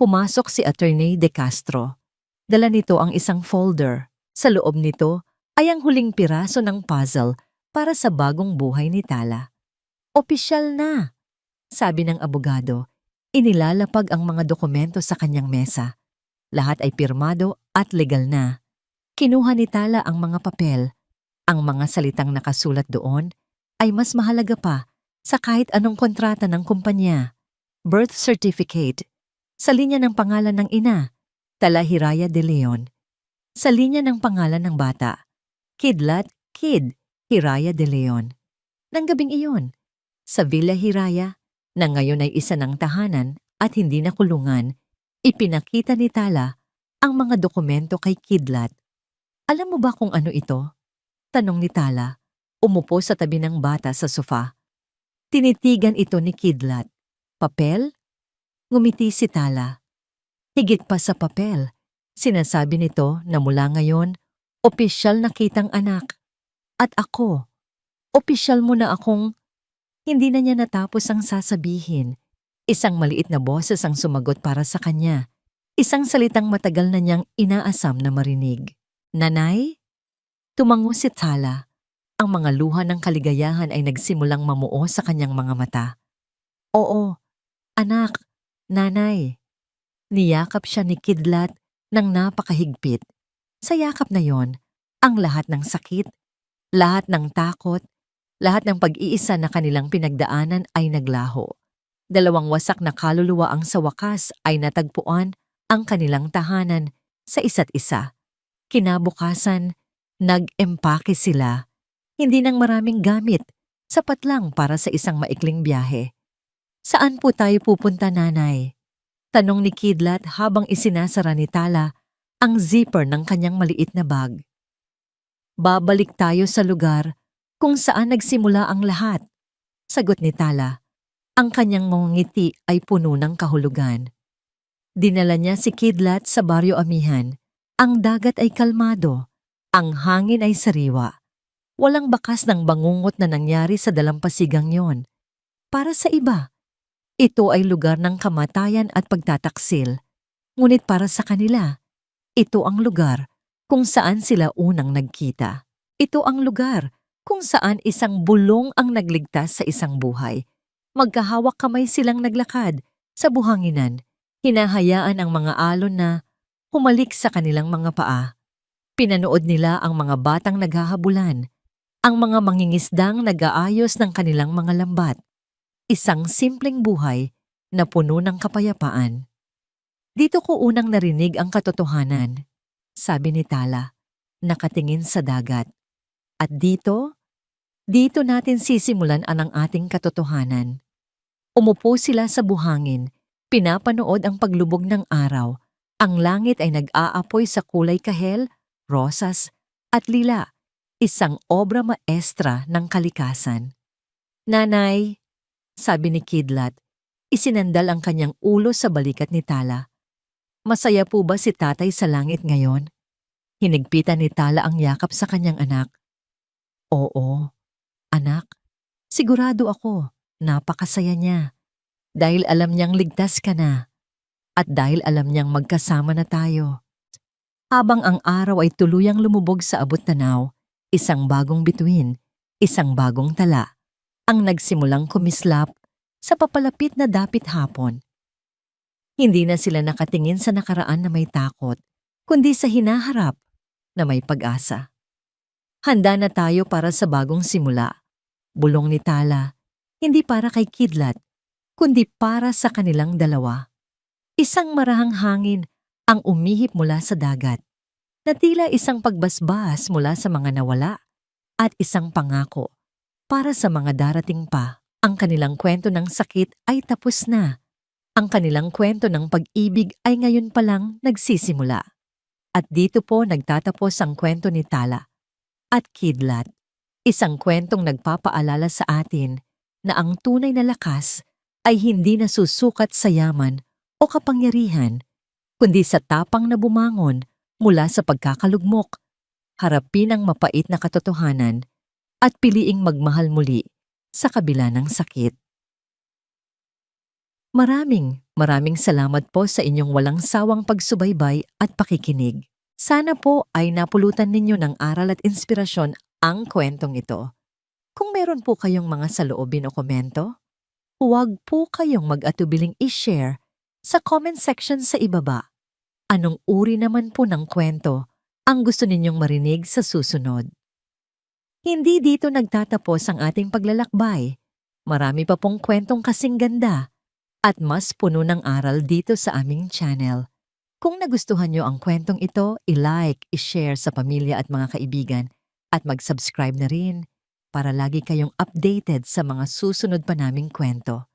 pumasok si Attorney De Castro. Dala nito ang isang folder. Sa loob nito ay ang huling piraso ng puzzle para sa bagong buhay ni Tala. Opisyal na, sabi ng abogado. Inilalapag ang mga dokumento sa kanyang mesa. Lahat ay pirmado at legal na. Kinuha ni Tala ang mga papel. Ang mga salitang nakasulat doon ay mas mahalaga pa sa kahit anong kontrata ng kumpanya. Birth certificate, sa linya ng pangalan ng ina, Tala Hiraya de Leon. Sa linya ng pangalan ng bata, Kidlat Kid Hiraya de Leon. Nang gabing iyon, sa Villa Hiraya, na ngayon ay isa ng tahanan at hindi na kulungan, ipinakita ni Tala ang mga dokumento kay Kidlat. Alam mo ba kung ano ito? Tanong ni Tala. Umupo sa tabi ng bata sa sofa. Tinitigan ito ni Kidlat. Papel? Ngumiti si Tala. Higit pa sa papel. Sinasabi nito na mula ngayon, opisyal na kitang anak. At ako, opisyal mo na akong... Hindi na niya natapos ang sasabihin. Isang maliit na boses ang sumagot para sa kanya. Isang salitang matagal na niyang inaasam na marinig. Nanay? Tumango si Tala. Ang mga luha ng kaligayahan ay nagsimulang mamuo sa kanyang mga mata. Oo, anak, nanay. Niyakap siya ni Kidlat ng napakahigpit. Sa yakap na yon, ang lahat ng sakit, lahat ng takot, lahat ng pag-iisa na kanilang pinagdaanan ay naglaho. Dalawang wasak na kaluluwa ang sa wakas ay natagpuan ang kanilang tahanan sa isa't isa. Kinabukasan, nag-empake sila. Hindi ng maraming gamit, sapat lang para sa isang maikling biyahe. Saan po tayo pupunta, nanay? Tanong ni Kidlat habang isinasara ni Tala ang zipper ng kanyang maliit na bag. Babalik tayo sa lugar kung saan nagsimula ang lahat, sagot ni Tala. Ang kanyang mga ngiti ay puno ng kahulugan. Dinala niya si Kidlat sa Baryo Amihan. Ang dagat ay kalmado, ang hangin ay sariwa. Walang bakas ng bangungot na nangyari sa dalampasigang yon. Para sa iba, ito ay lugar ng kamatayan at pagtataksil. Ngunit para sa kanila, ito ang lugar kung saan sila unang nagkita. Ito ang lugar kung saan isang bulong ang nagligtas sa isang buhay. Magkahawak kamay silang naglakad sa buhanginan, hinahayaan ang mga alon na humalik sa kanilang mga paa. Pinanood nila ang mga batang naghahabulan, ang mga mangingisdang nag-aayos ng kanilang mga lambat. Isang simpleng buhay na puno ng kapayapaan. Dito ko unang narinig ang katotohanan, sabi ni Tala, nakatingin sa dagat. At dito natin sisimulan ang ating katotohanan. Umupo sila sa buhangin, pinapanood ang paglubog ng araw. Ang langit ay nag-aapoy sa kulay kahel, rosas, at lila, isang obra maestra ng kalikasan. Nanay, sabi ni Kidlat, isinandal ang kanyang ulo sa balikat ni Tala. Masaya po ba si tatay sa langit ngayon? Hinigpitan ni Tala ang yakap sa kanyang anak. Oo, anak, sigurado ako, napakasaya niya. Dahil alam niyang ligtas ka na. At dahil alam niyang magkasama na tayo. Habang ang araw ay tuluyang lumubog sa abot-tanaw, isang bagong bituin, isang bagong tala, ang nagsimulang kumislap sa papalapit na dapit hapon. Hindi na sila nakatingin sa nakaraan na may takot, kundi sa hinaharap na may pag-asa. Handa na tayo para sa bagong simula, bulong ni Tala, hindi para kay Kidlat, kundi para sa kanilang dalawa. Isang marahang hangin ang umihip mula sa dagat, na tila isang pagbasbas mula sa mga nawala at isang pangako para sa mga darating pa. Ang kanilang kwento ng sakit ay tapos na. Ang kanilang kwento ng pag-ibig ay ngayon pa lang nagsisimula. At dito po nagtatapos ang kwento ni Tala at Kidlat. Isang kwentong nagpapaalala sa atin na ang tunay na lakas ay hindi nasusukat sa yaman o kapangyarihan, kundi sa tapang na bumangon mula sa pagkakalugmok, harapin ang mapait na katotohanan at piliing magmahal muli sa kabila ng sakit. Maraming salamat po sa inyong walang sawang pagsubaybay at pakikinig. Sana po ay napulutan ninyo ng aral at inspirasyon ang kwentong ito. Kung meron po kayong mga saloobin o komento, huwag po kayong mag-atubiling i-share sa comment section sa ibaba. Anong uri naman po ng kwento ang gusto ninyong marinig sa susunod? Hindi dito nagtatapos ang ating paglalakbay. Marami pa pong kwentong kasing ganda at mas puno ng aral dito sa aming channel. Kung nagustuhan nyo ang kwentong ito, i-like, i-share sa pamilya at mga kaibigan at mag-subscribe na rin para lagi kayong updated sa mga susunod pa naming kwento.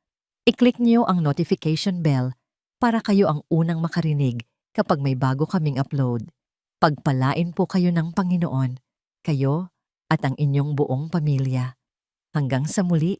I-click nyo ang notification bell para kayo ang unang makarinig kapag may bago kaming upload. Pagpalain po kayo ng Panginoon, kayo at ang inyong buong pamilya. Hanggang sa muli.